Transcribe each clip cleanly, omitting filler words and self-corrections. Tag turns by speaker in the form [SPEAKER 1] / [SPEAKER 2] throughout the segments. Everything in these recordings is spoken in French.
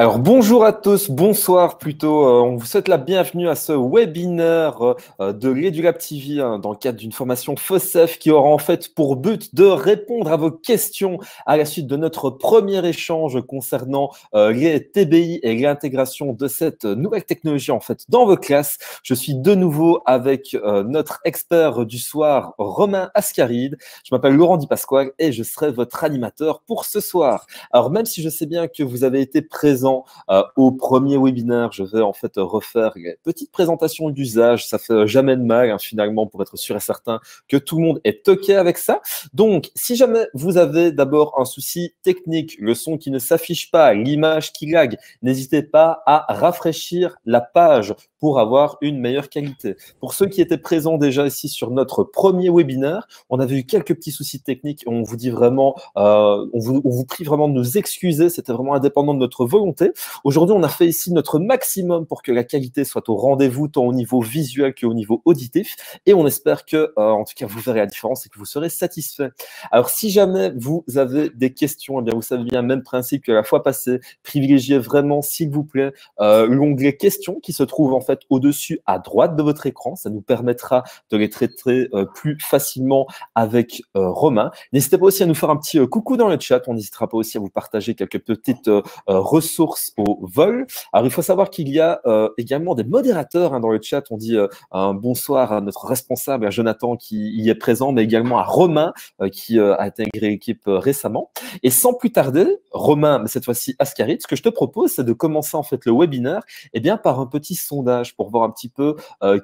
[SPEAKER 1] Alors bonjour à tous, bonsoir plutôt. On vous souhaite la bienvenue à ce webinaire de l'EduLab TV dans le cadre d'une formation FOSSEF qui aura en fait pour but de répondre à vos questions à la suite de notre premier échange concernant les TBI et l'intégration de cette nouvelle technologie en fait dans vos classes. Je suis de nouveau avec notre expert du soir, Romain Ascaride. Je m'appelle Laurent Di Pasquale et je serai votre animateur pour ce soir. Alors même si je sais bien que vous avez été présent au premier webinaire, je vais en fait refaire une petite présentation d'usage. Ça fait jamais de mal finalement pour être sûr et certain que tout le monde est OK avec ça. Donc, si jamais vous avez d'abord un souci technique, le son qui ne s'affiche pas, l'image qui lag, n'hésitez pas à rafraîchir la page pour avoir une meilleure qualité. Pour ceux qui étaient présents déjà ici sur notre premier webinaire, on avait eu quelques petits soucis techniques. On vous dit vraiment, on vous prie vraiment de nous excuser. C'était vraiment indépendant de notre volonté. Aujourd'hui, on a fait ici notre maximum pour que la qualité soit au rendez-vous, tant au niveau visuel qu'au niveau auditif. Et on espère que, en tout cas, vous verrez la différence et que vous serez satisfait. Alors, si jamais vous avez des questions, eh bien, vous savez bien, même principe que la fois passée, privilégiez vraiment, s'il vous plaît, l'onglet questions qui se trouve en fait au-dessus à droite de votre écran. Ça nous permettra de les traiter plus facilement avec Romain. N'hésitez pas aussi à nous faire un petit coucou dans le chat. On n'hésitera pas aussi à vous partager quelques petites ressources au vol. Alors, il faut savoir qu'il y a également des modérateurs dans le chat. On dit un bonsoir à notre responsable, à Jonathan qui y est présent, mais également à Romain qui a intégré l'équipe récemment. Et sans plus tarder, Romain, mais cette fois-ci Ascaride, ce que je te propose, c'est de commencer en fait le webinaire par un petit sondage pour voir un petit peu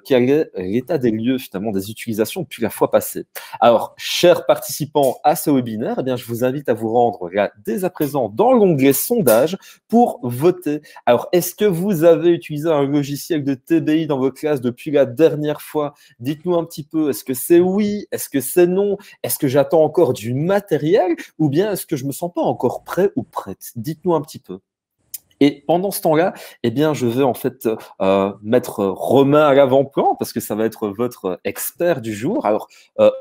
[SPEAKER 1] quel est l'état des lieux finalement des utilisations depuis la fois passée. Alors, chers participants à ce webinaire, je vous invite à vous rendre là, dès à présent dans l'onglet sondage pour voter. Alors, est-ce que vous avez utilisé un logiciel de TBI dans vos classes depuis la dernière fois? Dites-nous un petit peu, est-ce que c'est oui? Est-ce que c'est non? Est-ce que j'attends encore du matériel? Ou bien est-ce que je me sens pas encore prêt ou prête? Dites-nous un petit peu. Et pendant ce temps-là, je vais en fait mettre Romain à l'avant-plan parce que ça va être votre expert du jour. Alors,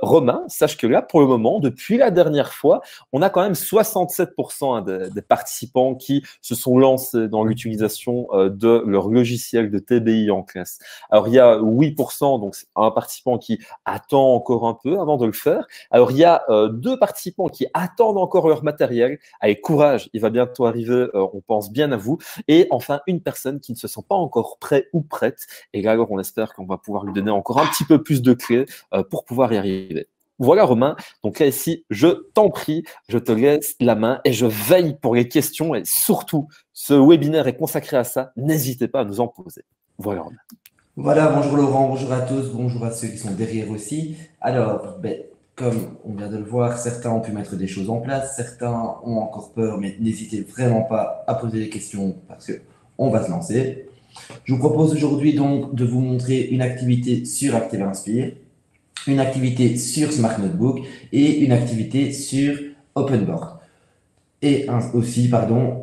[SPEAKER 1] Romain, sache que là, pour le moment, depuis la dernière fois, on a quand même 67% des participants qui se sont lancés dans l'utilisation de leur logiciel de TBI en classe. Alors, il y a 8%, donc c'est un participant qui attend encore un peu avant de le faire. Alors, il y a 2 participants qui attendent encore leur matériel. Allez, courage, il va bientôt arriver, on pense bien à vous. Et enfin, une personne qui ne se sent pas encore prêt ou prête. Et là, alors, on espère qu'on va pouvoir lui donner encore un petit peu plus de clés pour pouvoir y arriver. Voilà, Romain. Donc là, ici, je t'en prie, je te laisse la main et je veille pour les questions. Et surtout, ce webinaire est consacré à ça. N'hésitez pas à nous en poser. Voilà, Romain.
[SPEAKER 2] Voilà, bonjour Laurent, bonjour à tous, bonjour à ceux qui sont derrière aussi. Alors, comme on vient de le voir, certains ont pu mettre des choses en place, certains ont encore peur, mais n'hésitez vraiment pas à poser des questions parce que on va se lancer. Je vous propose aujourd'hui donc de vous montrer une activité sur Active Inspire, une activité sur Smart Notebook et une activité sur OpenBoard. Et aussi,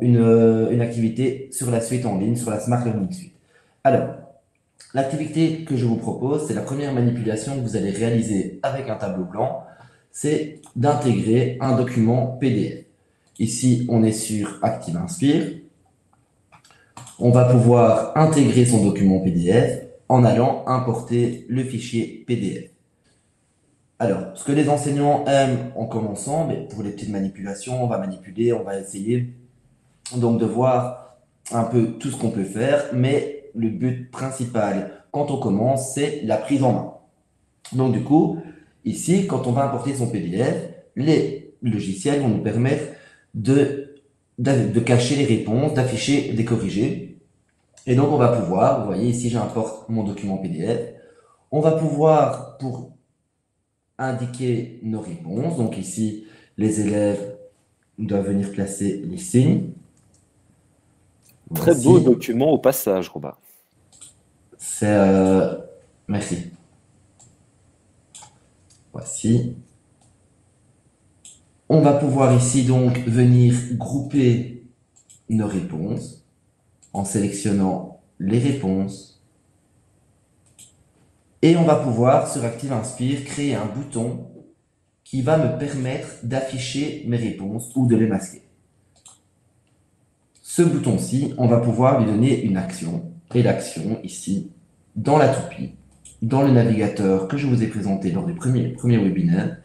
[SPEAKER 2] une activité sur la suite en ligne, sur la Smart Learning Suite. Alors, l'activité que je vous propose, c'est la première manipulation que vous allez réaliser avec un tableau blanc, c'est d'intégrer un document PDF. Ici, on est sur Active Inspire. On va pouvoir intégrer son document PDF en allant importer le fichier PDF. Alors, ce que les enseignants aiment en commençant, mais pour les petites manipulations, on va manipuler, on va essayer donc de voir un peu tout ce qu'on peut faire, mais le but principal quand on commence, c'est la prise en main. Donc du coup, ici, quand on va importer son PDF, les logiciels vont nous permettre de cacher les réponses, d'afficher des corrigés. Et donc on va pouvoir, vous voyez ici j'importe mon document PDF, on va pouvoir, pour indiquer nos réponses, donc ici les élèves doivent venir placer les signes.
[SPEAKER 1] Très beau
[SPEAKER 2] Voici.
[SPEAKER 1] document au passage, Romain.
[SPEAKER 2] Merci. Voici. On va pouvoir ici donc venir grouper nos réponses en sélectionnant les réponses. Et on va pouvoir, sur Active Inspire, créer un bouton qui va me permettre d'afficher mes réponses ou de les masquer. Ce bouton-ci, on va pouvoir lui donner une action. Et l'action, ici, dans la toupie, dans le navigateur que je vous ai présenté lors du premier webinaire,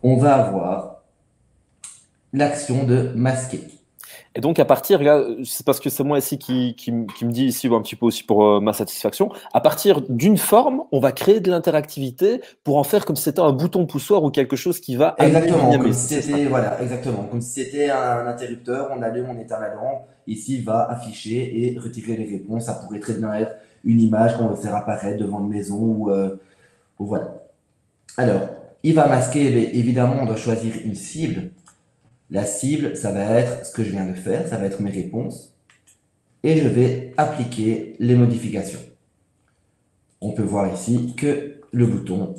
[SPEAKER 2] on va avoir l'action de masquer.
[SPEAKER 1] Et donc, à partir, là, c'est parce que c'est moi ici qui me dit ici un petit peu aussi pour ma satisfaction, à partir d'une forme, on va créer de l'interactivité pour en faire comme si c'était un bouton poussoir ou quelque chose qui va amener une
[SPEAKER 2] Exactement, comme
[SPEAKER 1] dynamisme,
[SPEAKER 2] si
[SPEAKER 1] c'est ça?
[SPEAKER 2] c'était, voilà, exactement, comme si c'était un interrupteur, on allume, on éteint la lampe, ici il va afficher et retirer les réponses. Ça pourrait très bien être une image qu'on veut faire apparaître devant une maison ou voilà. Alors, il va masquer, mais évidemment, on doit choisir une cible. La cible, ça va être ce que je viens de faire, ça va être mes réponses. Et je vais appliquer les modifications. On peut voir ici que le bouton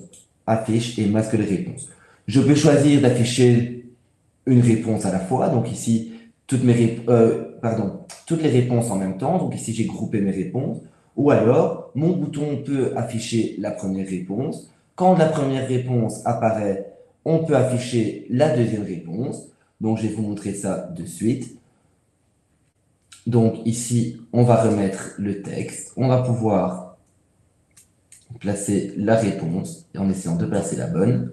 [SPEAKER 2] affiche et masque les réponses. Je peux choisir d'afficher une réponse à la fois. Donc ici, toutes les réponses en même temps. Donc ici, j'ai groupé mes réponses. Ou alors, mon bouton peut afficher la première réponse. Quand la première réponse apparaît, on peut afficher la deuxième réponse. Donc, je vais vous montrer ça de suite. Donc ici, on va remettre le texte. On va pouvoir placer la réponse en essayant de placer la bonne.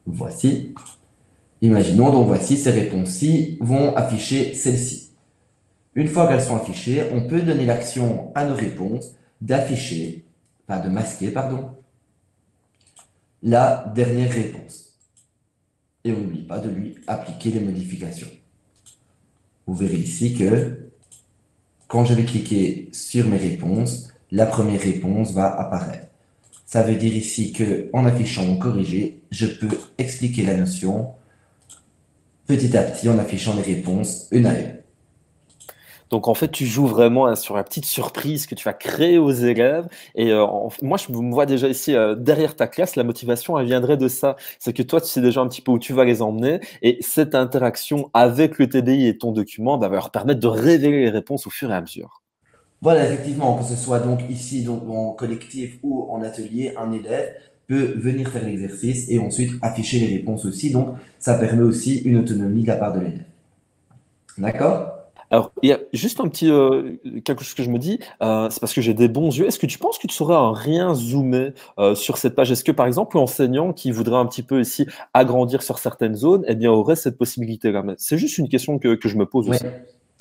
[SPEAKER 2] Voici. Imaginons, donc voici ces réponses-ci vont afficher celles-ci. Une fois qu'elles sont affichées, on peut donner l'action à nos réponses d'afficher, enfin de masquer, pardon, la dernière réponse. Et on n'oublie pas de lui appliquer les modifications. Vous verrez ici que quand je vais cliquer sur mes réponses, la première réponse va apparaître. Ça veut dire ici qu'en affichant mon corrigé, je peux expliquer la notion petit à petit en affichant les réponses une à une.
[SPEAKER 1] Donc, en fait, tu joues vraiment sur la petite surprise que tu vas créer aux élèves. Et moi, je me vois déjà ici derrière ta classe, la motivation, elle viendrait de ça. C'est que toi, tu sais déjà un petit peu où tu vas les emmener. Et cette interaction avec le TDI et ton document va leur permettre de révéler les réponses au fur et à mesure.
[SPEAKER 2] Voilà, effectivement, que ce soit donc ici donc en collectif ou en atelier, un élève peut venir faire l'exercice et ensuite afficher les réponses aussi. Donc, ça permet aussi une autonomie de la part de l'élève. D'accord?
[SPEAKER 1] Alors, il y a juste un petit quelque chose que je me dis, c'est parce que j'ai des bons yeux. Est-ce que tu penses que tu saurais en rien zoomer sur cette page? Est-ce que, par exemple, l'enseignant qui voudrait un petit peu ici agrandir sur certaines zones, eh bien, aurait cette possibilité-là? Mais c'est juste une question que je me pose
[SPEAKER 2] Oui.
[SPEAKER 1] aussi.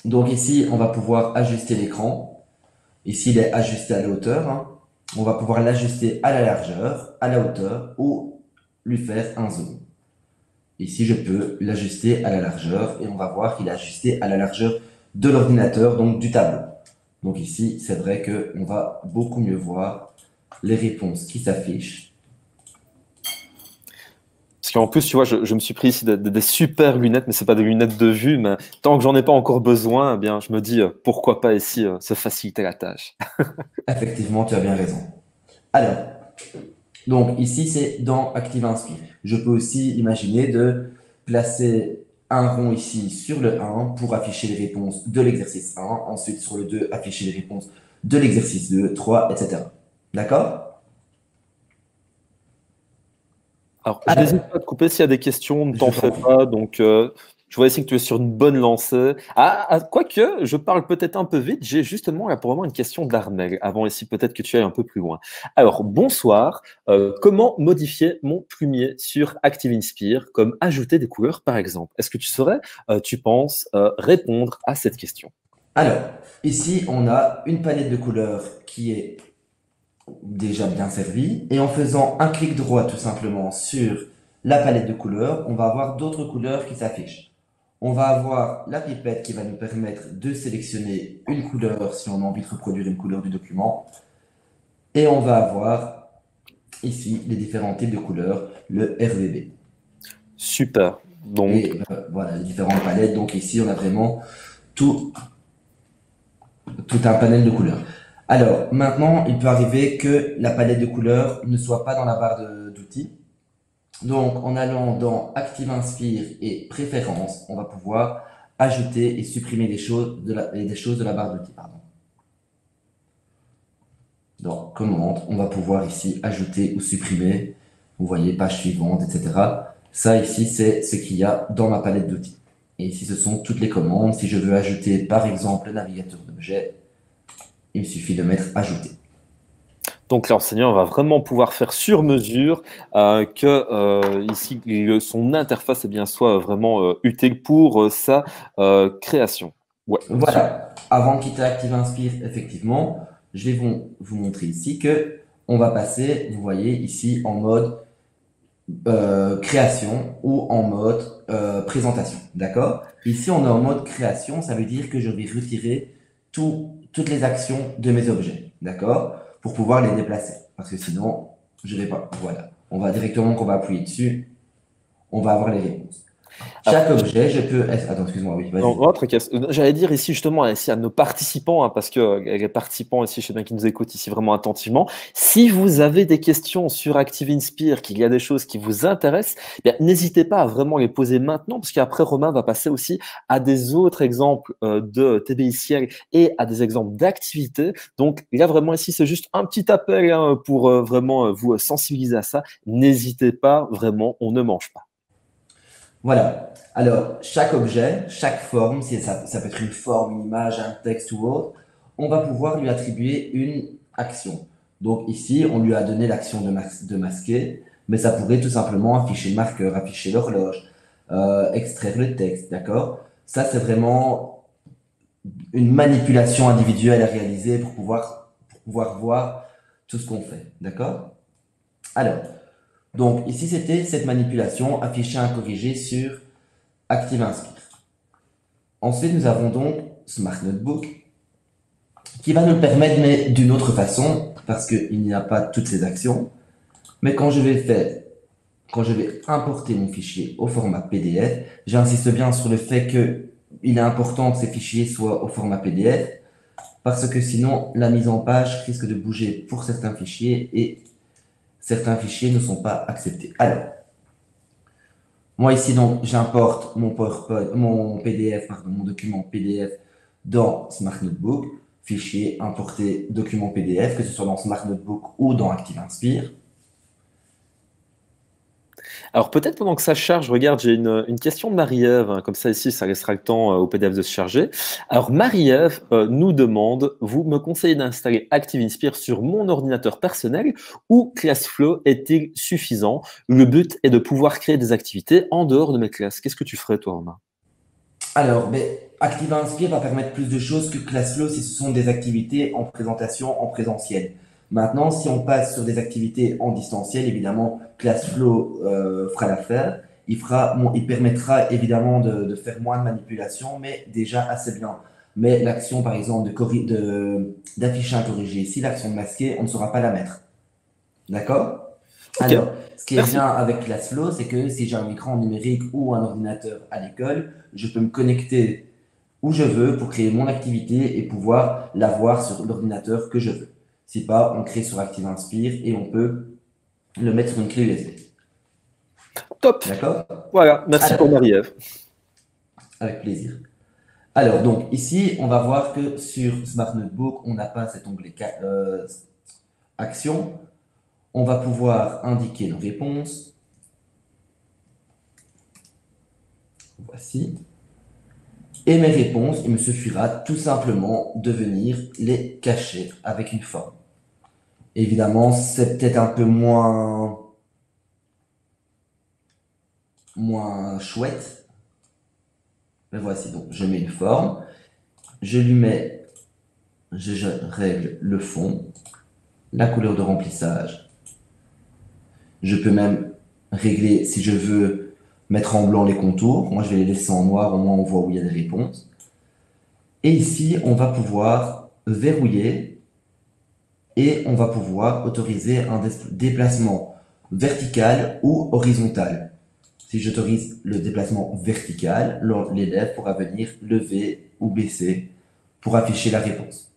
[SPEAKER 2] Donc ici, on va pouvoir ajuster l'écran. Ici, il est ajusté à la hauteur, hein. On va pouvoir l'ajuster à la largeur, à la hauteur ou lui faire un zoom. Ici, je peux l'ajuster à la largeur et on va voir qu'il est ajusté à la largeur de l'ordinateur, donc du tableau. Donc ici, c'est vrai qu'on va beaucoup mieux voir les réponses qui s'affichent.
[SPEAKER 1] Parce qu'en plus, tu vois, je me suis pris ici des super lunettes, mais c'est pas des lunettes de vue, mais tant que j'en ai pas encore besoin, eh bien, je me dis, pourquoi pas ici se faciliter la tâche.
[SPEAKER 2] Effectivement, tu as bien raison. Alors, donc ici, c'est dans Active Inspire. Je peux aussi imaginer de placer un rond ici sur le 1 pour afficher les réponses de l'exercice 1. Ensuite, sur le 2, afficher les réponses de l'exercice 2, 3, etc. D'accord?
[SPEAKER 1] Alors, je
[SPEAKER 2] Alors,
[SPEAKER 1] n'hésite pas à te couper s'il y a des questions, ne
[SPEAKER 2] je
[SPEAKER 1] t'en
[SPEAKER 2] t'en
[SPEAKER 1] fais
[SPEAKER 2] prie.
[SPEAKER 1] pas. Donc, je vois ici que tu es sur une bonne lancée. Quoique, je parle peut-être un peu vite. J'ai justement là pour le moment une question d'Armel, avant ici peut-être que tu ailles un peu plus loin. Alors, bonsoir. Comment modifier mon plumier sur Active Inspire, comme ajouter des couleurs par exemple? Est-ce que tu saurais, tu penses, répondre à cette question?
[SPEAKER 2] Alors, ici, on a une palette de couleurs qui est déjà bien servie. Et en faisant un clic droit tout simplement sur la palette de couleurs, on va avoir d'autres couleurs qui s'affichent. On va avoir la pipette qui va nous permettre de sélectionner une couleur si on a envie de reproduire une couleur du document. Et on va avoir ici les différents types de couleurs, le RGB.
[SPEAKER 1] Super. Donc,
[SPEAKER 2] Et voilà, les différentes palettes. Donc ici, on a vraiment tout, tout un panel de couleurs. Alors, maintenant, il peut arriver que la palette de couleurs ne soit pas dans la barre d'outils. Donc, en allant dans Active Inspire et Préférences, on va pouvoir ajouter et supprimer des choses de la barre d'outils. Pardon. Dans Commande, on va pouvoir ici ajouter ou supprimer. Vous voyez, page suivante, etc. Ça, ici, c'est ce qu'il y a dans ma palette d'outils. Et ici, ce sont toutes les commandes. Si je veux ajouter, par exemple, le navigateur d'objets, il me suffit de mettre ajouter.
[SPEAKER 1] Donc l'enseignant va vraiment pouvoir faire sur mesure que ici son interface eh bien, soit vraiment utile pour sa création. Ouais, super.
[SPEAKER 2] Voilà. Avant de quitter ActiveInspire, effectivement, je vais vous montrer ici que on va passer, vous voyez ici, en mode création ou en mode présentation. D'accord? Ici, on est en mode création, ça veut dire que je vais retirer toutes les actions de mes objets. D'accord? Pour pouvoir les déplacer. Parce que sinon, je vais pas. Voilà. On va directement, qu'on va appuyer dessus, on va avoir les réponses.
[SPEAKER 1] Alors,
[SPEAKER 2] Chaque objet, je peux. Attends, excuse-moi, oui,
[SPEAKER 1] donc,
[SPEAKER 2] vas-y.
[SPEAKER 1] j'allais dire ici justement ici à nos participants, hein, parce que les participants ici, je sais bien qu'ils nous écoutent ici vraiment attentivement. Si vous avez des questions sur Active Inspire, qu'il y a des choses qui vous intéressent, eh bien, n'hésitez pas à vraiment les poser maintenant, parce qu'après Romain va passer aussi à des autres exemples de TBICL et à des exemples d'activités. Donc là vraiment ici, c'est juste un petit appel hein, pour vraiment vous sensibiliser à ça. N'hésitez pas, vraiment, on ne mange pas.
[SPEAKER 2] Voilà. Alors, chaque objet, chaque forme, si ça peut être une forme, une image, un texte ou autre, on va pouvoir lui attribuer une action. Donc ici, on lui a donné l'action de masquer, mais ça pourrait tout simplement afficher le marqueur, afficher l'horloge, extraire le texte, d'accord? Ça, c'est vraiment une manipulation individuelle à réaliser pour pouvoir voir tout ce qu'on fait, d'accord? Alors, donc ici, c'était cette manipulation, afficher un corrigé sur Active Inspire. Ensuite, nous avons donc Smart Notebook qui va nous le permettre, mais d'une autre façon, parce qu'il n'y a pas toutes ces actions. Mais quand je vais importer mon fichier au format PDF, j'insiste bien sur le fait qu'il est important que ces fichiers soient au format PDF, parce que sinon, la mise en page risque de bouger pour certains fichiers et certains fichiers ne sont pas acceptés. Alors, moi ici, donc, j'importe mon PowerPoint, mon PDF, pardon, mon document PDF dans Smart Notebook, fichier, importer document PDF, que ce soit dans Smart Notebook ou dans ActiveInspire.
[SPEAKER 1] Alors peut-être pendant que ça charge, regarde, j'ai une question de Marie-Ève, hein, comme ça ici, ça laissera le temps au PDF de se charger. Alors Marie-Ève nous demande, vous me conseillez d'installer Active Inspire sur mon ordinateur personnel ou ClassFlow est-il suffisant? Le but est de pouvoir créer des activités en dehors de mes classes. Qu'est-ce que tu ferais toi, Romain?
[SPEAKER 2] Alors, ActiveInspire va permettre plus de choses que ClassFlow si ce sont des activités en présentation en présentiel. Maintenant, si on passe sur des activités en distanciel, évidemment, ClassFlow fera l'affaire. Il permettra évidemment de faire moins de manipulation, mais déjà assez bien. Mais l'action, par exemple, d'afficher un corrigé ici, l'action de masquer, on ne saura pas la mettre. D'accord?
[SPEAKER 1] Ok,
[SPEAKER 2] Alors, ce qui est
[SPEAKER 1] merci.
[SPEAKER 2] bien avec ClassFlow, c'est que si j'ai un écran numérique ou un ordinateur à l'école, je peux me connecter où je veux pour créer mon activité et pouvoir la voir sur l'ordinateur que je veux. Si pas, on crée sur ActiveInspire et on peut le mettre sur une clé USB.
[SPEAKER 1] Top.
[SPEAKER 2] D'accord?
[SPEAKER 1] Voilà, merci pour
[SPEAKER 2] Alors,
[SPEAKER 1] Marie-Ève.
[SPEAKER 2] avec plaisir. Alors, donc ici, on va voir que sur Smart Notebook, on n'a pas cet onglet Action. On va pouvoir indiquer nos réponses. Voici. Et mes réponses, il me suffira tout simplement de venir les cacher avec une forme. Évidemment, c'est peut-être un peu moins chouette. Mais voici, donc je mets une forme, je règle le fond, la couleur de remplissage. Je peux même régler, si je veux, mettre en blanc les contours. Moi, je vais les laisser en noir, au moins on voit où il y a des réponses. Et ici, on va pouvoir verrouiller et on va pouvoir autoriser un déplacement vertical ou horizontal. Si j'autorise le déplacement vertical, l'élève pourra venir lever ou baisser pour afficher la réponse.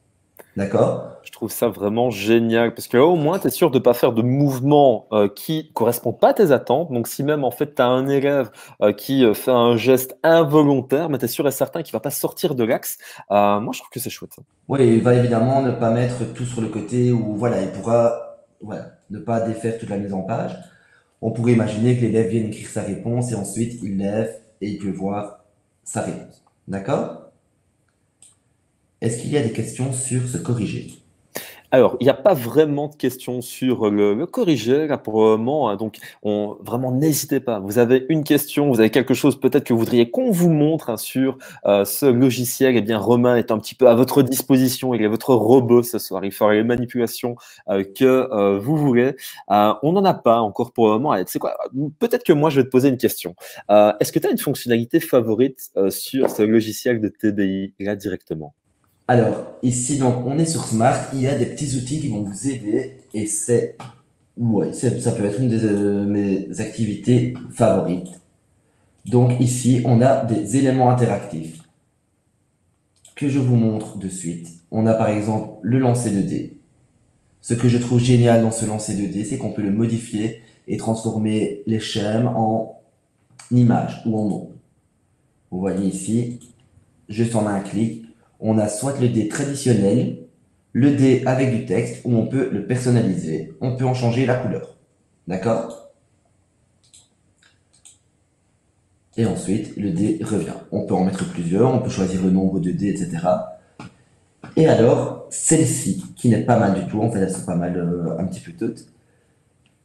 [SPEAKER 2] D'accord?
[SPEAKER 1] Je trouve ça vraiment génial parce que là, au moins, tu es sûr de ne pas faire de mouvements qui ne correspondent pas à tes attentes. Donc, si même en fait, tu as un élève qui fait un geste involontaire, mais tu es sûr et certain qu'il ne va pas sortir de l'axe, moi, je trouve que c'est chouette. Ça.
[SPEAKER 2] Oui, il va évidemment ne pas mettre tout sur le côté ou voilà, il pourra voilà, ne pas défaire toute la mise en page. On pourrait imaginer que l'élève vienne écrire sa réponse et ensuite il lève et il peut voir sa réponse. D'accord? Est-ce qu'il y a des questions sur ce corriger?
[SPEAKER 1] Alors, il n'y a pas vraiment de questions sur le corriger là pour le moment, hein. Donc, vraiment, n'hésitez pas. Vous avez une question, vous avez quelque chose peut-être que vous voudriez qu'on vous montre, hein, sur ce logiciel. Eh bien, Romain est un petit peu à votre disposition. Il est votre robot ce soir. Il fera les manipulations que vous voulez. On n'en a pas encore pour le moment. Allez, tu sais quoi? Peut-être que moi, je vais te poser une question. Est-ce que tu as une fonctionnalité favorite sur ce logiciel de TBI là directement?
[SPEAKER 2] Alors, ici, donc, on est sur Smart. Il y a des petits outils qui vont vous aider et ça peut être une de mes activités favorites. Donc, ici, on a des éléments interactifs que je vous montre de suite. On a par exemple le lancer de dés. Ce que je trouve génial dans ce lancer de dés, c'est qu'on peut le modifier et transformer les schèmes en images ou en mots. Vous voyez ici, juste en un clic, on a soit le dé traditionnel, le dé avec du texte, ou on peut le personnaliser. On peut en changer la couleur. D'accord? Et ensuite, le dé revient. On peut en mettre plusieurs, on peut choisir le nombre de dés, etc. Et alors, celle-ci, qui n'est pas mal du tout, en fait, elles sont pas mal un petit peu toutes.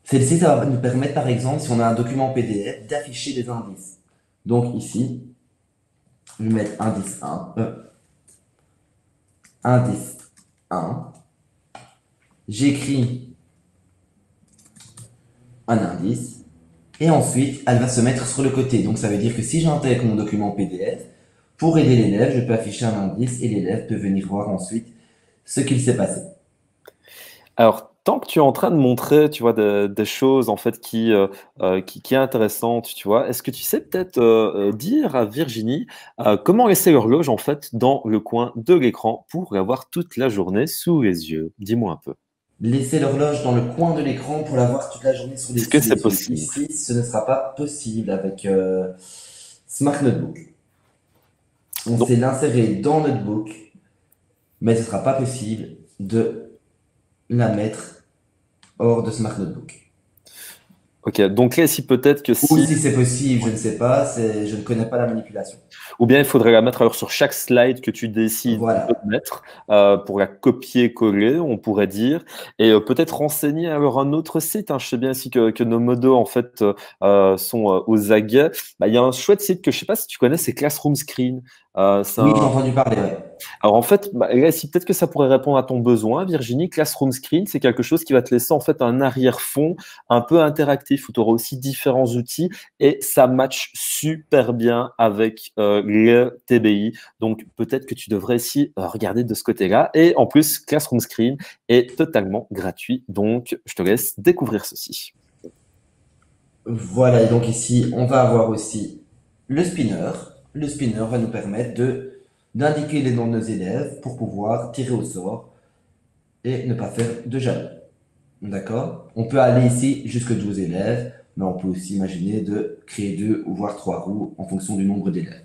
[SPEAKER 2] Celle-ci, ça va nous permettre, par exemple, si on a un document PDF, d'afficher des indices. Donc ici, je vais mettre indice 1, indice 1. J'écris un indice et ensuite, elle va se mettre sur le côté. Donc ça veut dire que si j'intègre mon document PDF, pour aider l'élève, je peux afficher un indice et l'élève peut venir voir ensuite ce qu'il s'est passé.
[SPEAKER 1] Alors, tant que tu es en train de montrer, tu vois, des choses en fait qui est intéressantes, tu vois, est-ce que tu sais peut-être dire à Virginie comment laisser l'horloge en fait dans le coin de l'écran pour l'avoir toute la journée sous les yeux? Dis-moi un peu.
[SPEAKER 2] Laisser l'horloge dans le coin de l'écran pour l'avoir toute la journée
[SPEAKER 1] Est-ce que
[SPEAKER 2] sous
[SPEAKER 1] c'est
[SPEAKER 2] les yeux.
[SPEAKER 1] possible?
[SPEAKER 2] Ici, ce ne sera pas possible avec Smart Notebook. On
[SPEAKER 1] Donc,
[SPEAKER 2] sait l'insérer dans Notebook, mais ce ne sera pas possible de la mettre hors de Smart Notebook.
[SPEAKER 1] ok, donc là, ici peut-être que
[SPEAKER 2] Ou
[SPEAKER 1] si,
[SPEAKER 2] si c'est possible, je ne sais pas, je ne connais pas la manipulation.
[SPEAKER 1] ou bien il faudrait la mettre alors sur chaque slide que tu décides de
[SPEAKER 2] Voilà.
[SPEAKER 1] mettre pour la copier-coller, on pourrait dire, et peut-être renseigner alors un autre site, hein. Je sais bien ici que nos modos en fait sont aux aguets. Bah, il y a un chouette site que je sais pas si tu connais, c'est Classroom Screen. C'est
[SPEAKER 2] Oui,
[SPEAKER 1] un,
[SPEAKER 2] j'ai entendu parler, ouais.
[SPEAKER 1] alors en fait, bah, là, si peut-être que ça pourrait répondre à ton besoin, Virginie, Classroom Screen, c'est quelque chose qui va te laisser en fait un arrière-fond un peu interactif où tu auras aussi différents outils et ça match super bien avec le TBI. Donc peut-être que tu devrais aussi regarder de ce côté-là. Et en plus, Classroom Screen est totalement gratuit. Donc je te laisse découvrir ceci.
[SPEAKER 2] Voilà, et donc ici, on va avoir aussi le spinner. Le spinner va nous permettre d'indiquer les noms de nos élèves pour pouvoir tirer au sort et ne pas faire de jaloux. D'accord? On peut aller ici jusque 12 élèves, mais on peut aussi imaginer de créer deux ou voire trois roues en fonction du nombre d'élèves.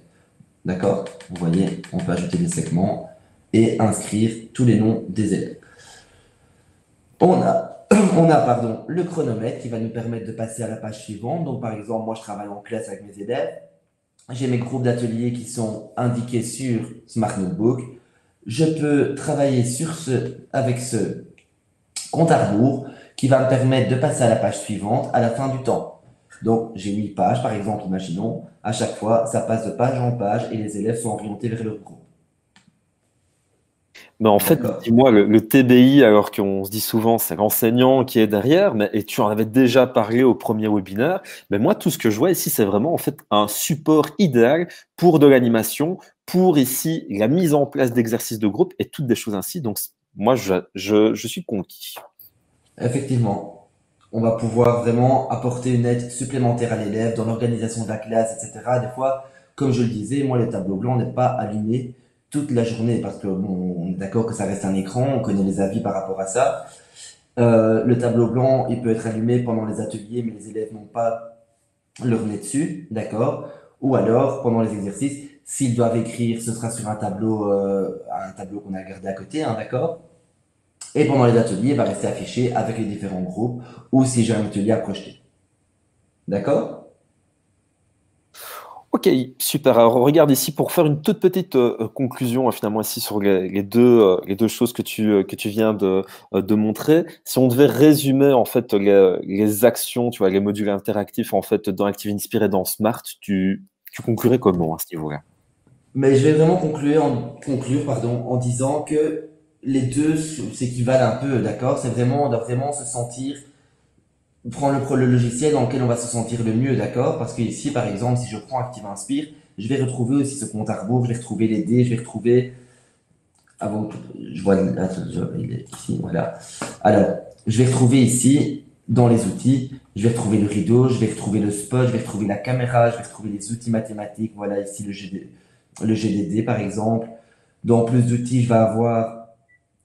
[SPEAKER 2] D'accord? Vous voyez, on peut ajouter des segments et inscrire tous les noms des élèves. On a le chronomètre qui va nous permettre de passer à la page suivante. Donc, par exemple, moi, je travaille en classe avec mes élèves. J'ai mes groupes d'ateliers qui sont indiqués sur Smart Notebook. Je peux travailler avec ce compte à rebours qui va me permettre de passer à la page suivante à la fin du temps. Donc, j'ai 8 pages, par exemple, imaginons. À chaque fois, ça passe de page en page et les élèves sont orientés vers leur groupe.
[SPEAKER 1] Mais en fait,
[SPEAKER 2] D'accord?
[SPEAKER 1] dis-moi, le TBI, alors qu'on se dit souvent c'est l'enseignant qui est derrière, mais, et tu en avais déjà parlé au premier webinaire, mais moi, tout ce que je vois ici, c'est vraiment en fait un support idéal pour de l'animation, pour ici la mise en place d'exercices de groupe et toutes des choses ainsi. Donc, moi, je suis conquis.
[SPEAKER 2] Effectivement, on va pouvoir vraiment apporter une aide supplémentaire à l'élève dans l'organisation de la classe, etc. Des fois, comme je le disais, moi, le tableau blanc n'est pas allumé toute la journée parce que bon, on est d'accord que ça reste un écran, on connaît les avis par rapport à ça. Le tableau blanc, il peut être allumé pendant les ateliers, mais les élèves n'ont pas leur nez dessus, d'accord? Ou alors, pendant les exercices, s'ils doivent écrire, ce sera sur un tableau qu'on a gardé à côté, hein, d'accord? Et pendant les ateliers, il va rester affiché avec les différents groupes ou si j'ai un atelier à projeter. D'accord?
[SPEAKER 1] Ok, super. Alors, regarde ici pour faire une toute petite conclusion finalement ici sur les deux choses que tu viens de montrer. Si on devait résumer en fait les actions, tu vois, les modules interactifs en fait dans Active Inspire et dans Smart, tu conclurais comment à ce niveau-là?
[SPEAKER 2] Mais je vais vraiment conclure, pardon, en disant que les deux s'équivalent un peu, d'accord? C'est vraiment, on doit vraiment se sentir, prendre le logiciel dans lequel on va se sentir le mieux, d'accord? Parce que ici, par exemple, si je prends Active Inspire, je vais retrouver aussi ce compte à rebours, je vais retrouver les dés, je vais retrouver, avant que je vois, attends, il est ici, voilà. Alors, je vais retrouver ici, dans les outils, je vais retrouver le rideau, je vais retrouver le spot, je vais retrouver la caméra, je vais retrouver les outils mathématiques, voilà ici le GDD par exemple. Dans plus d'outils, je vais avoir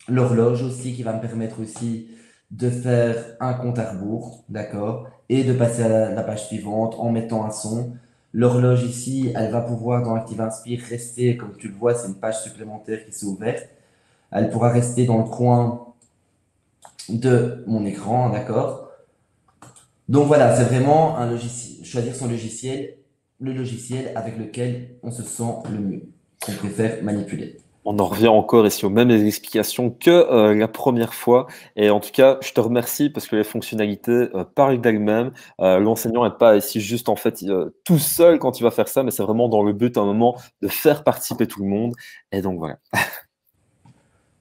[SPEAKER 2] l'horloge aussi qui va me permettre aussi de faire un compte à rebours, d'accord, et de passer à la page suivante en mettant un son. L'horloge ici, elle va pouvoir dans Active Inspire rester, comme tu le vois, c'est une page supplémentaire qui s'est ouverte. Elle pourra rester dans le coin de mon écran, d'accord. Donc voilà, c'est vraiment un logiciel, choisir son logiciel, le logiciel avec lequel on se sent le mieux, qu'on préfère manipuler.
[SPEAKER 1] On en revient encore ici aux mêmes explications que la première fois. Et en tout cas, je te remercie parce que les fonctionnalités parlent d'elles-mêmes. L'enseignant n'est pas ici juste en fait tout seul quand il va faire ça, mais c'est vraiment dans le but à un moment de faire participer tout le monde. Et donc voilà.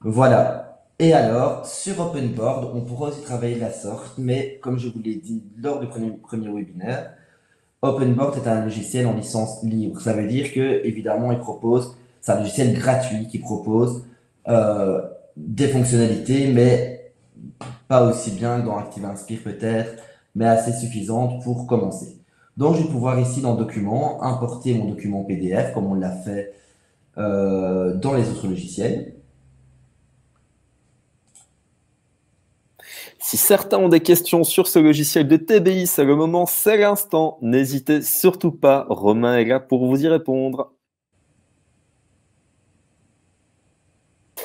[SPEAKER 2] Voilà. Et alors, sur OpenBoard, on pourra aussi travailler de la sorte, mais comme je vous l'ai dit lors du premier webinaire, OpenBoard est un logiciel en licence libre. Ça veut dire que, évidemment, c'est un logiciel gratuit qui propose euh, des fonctionnalités, mais pas aussi bien que dans ActiveInspire peut-être, mais assez suffisantes pour commencer. Donc, je vais pouvoir ici dans Documents importer mon document PDF comme on l'a fait dans les autres logiciels.
[SPEAKER 1] Si certains ont des questions sur ce logiciel de TBI, c'est le moment, c'est l'instant. N'hésitez surtout pas. Romain est là pour vous y répondre.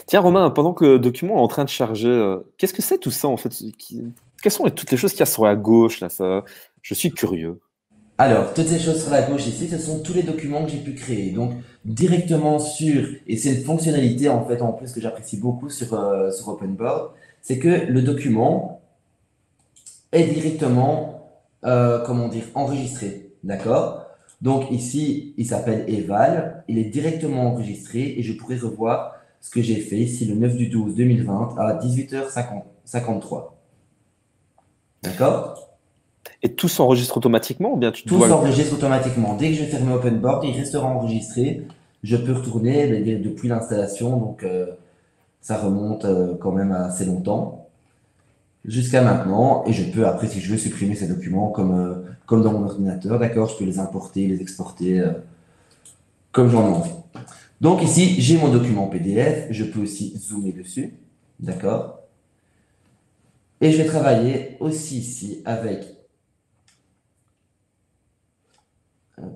[SPEAKER 1] Tiens, Romain, pendant que le document est en train de charger, qu'est-ce que c'est tout ça en fait? Quelles sont toutes les choses qu'il y a sur la gauche là, ça, je suis curieux.
[SPEAKER 2] Alors, toutes ces choses sur la gauche ici, ce sont tous les documents que j'ai pu créer. Donc, directement et c'est une fonctionnalité en fait en plus que j'apprécie beaucoup sur OpenBoard, c'est que le document est directement, comment dire, enregistré. D'accord? Donc ici, il s'appelle Eval, il est directement enregistré et je pourrais revoir ce que j'ai fait ici le 9 du 12 2020 à 18h53. D'accord?
[SPEAKER 1] Et tout s'enregistre automatiquement ou bien tu
[SPEAKER 2] Tout
[SPEAKER 1] dois le faire?
[SPEAKER 2] s'enregistre automatiquement. Dès que je vais fermer OpenBoard, il restera enregistré. Je peux retourner depuis l'installation, donc ça remonte quand même à assez longtemps, jusqu'à maintenant. Et je peux après, si je veux, supprimer ces documents comme dans mon ordinateur. D'accord, je peux les importer, les exporter comme j'en ai envie. Donc ici, j'ai mon document PDF. Je peux aussi zoomer dessus. D'accord. Et je vais travailler aussi ici avec,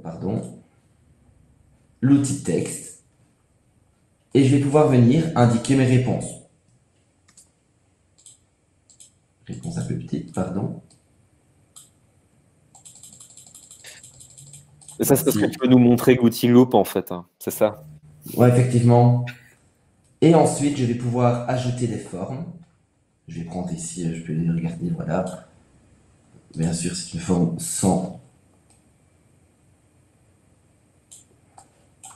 [SPEAKER 2] pardon, l'outil texte. Et je vais pouvoir venir indiquer mes réponses. Réponse un peu petite, pardon.
[SPEAKER 1] Et ça, c'est parce que tu
[SPEAKER 2] Voici.
[SPEAKER 1] peux nous montrer l'outil Loop en fait, hein, c'est ça?
[SPEAKER 2] Ouais, effectivement. Et ensuite, je vais pouvoir ajouter des formes. Je vais prendre ici, je peux les regarder, voilà. Bien sûr, c'est une forme sans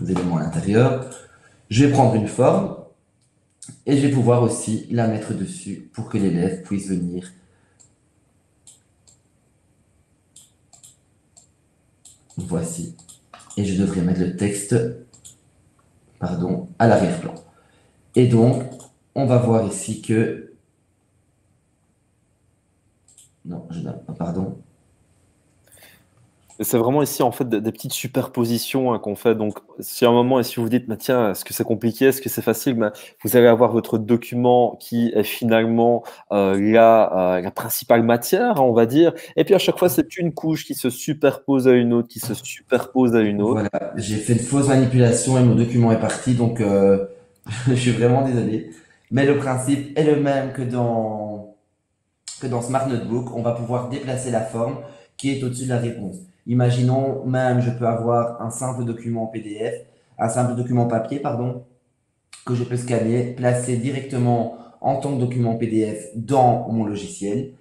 [SPEAKER 2] éléments à l'intérieur. Je vais prendre une forme et je vais pouvoir aussi la mettre dessus pour que l'élève puisse venir. Voici. Et je devrais mettre le texte, pardon, à l'arrière-plan. Et donc, on va voir ici que... Non, je n'ai pas, pardon.
[SPEAKER 1] Et c'est vraiment ici en fait des petites superpositions hein, qu'on fait. Donc, si à un moment, et si vous vous dites, bah, tiens, est-ce que c'est compliqué, est-ce que c'est facile, bah, vous allez avoir votre document qui est finalement la principale matière, hein, on va dire. Et puis à chaque fois, c'est une couche qui se superpose à une autre, qui se superpose à une autre.
[SPEAKER 2] Voilà, j'ai fait de fausses manipulations et mon document est parti, donc je suis vraiment désolé. Mais le principe est le même que dans Smart Notebook. On va pouvoir déplacer la forme qui est au-dessus de la réponse. Imaginons même, je peux avoir un simple document PDF, un simple document papier, pardon, que je peux scanner, placer directement en tant que document PDF dans mon logiciel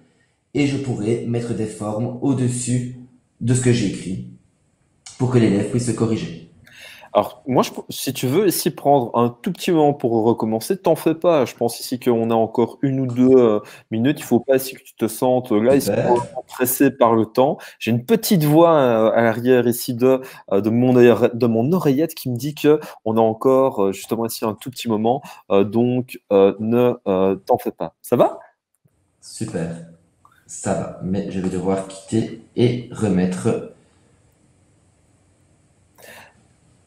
[SPEAKER 2] et je pourrais mettre des formes au-dessus de ce que j'ai écrit pour que l'élève puisse se corriger.
[SPEAKER 1] Alors, moi, si tu veux ici prendre un tout petit moment pour recommencer, t'en fais pas. Je pense ici qu'on a encore une ou deux minutes. Il faut pas ici que tu te sentes là, ici,
[SPEAKER 2] Super.
[SPEAKER 1] pressé par le temps. J'ai une petite voix à l'arrière ici de mon oreillette qui me dit que on a encore justement ici un tout petit moment. Donc, ne t'en fais pas. Ça va?
[SPEAKER 2] Super. Ça va. Mais je vais devoir quitter et remettre.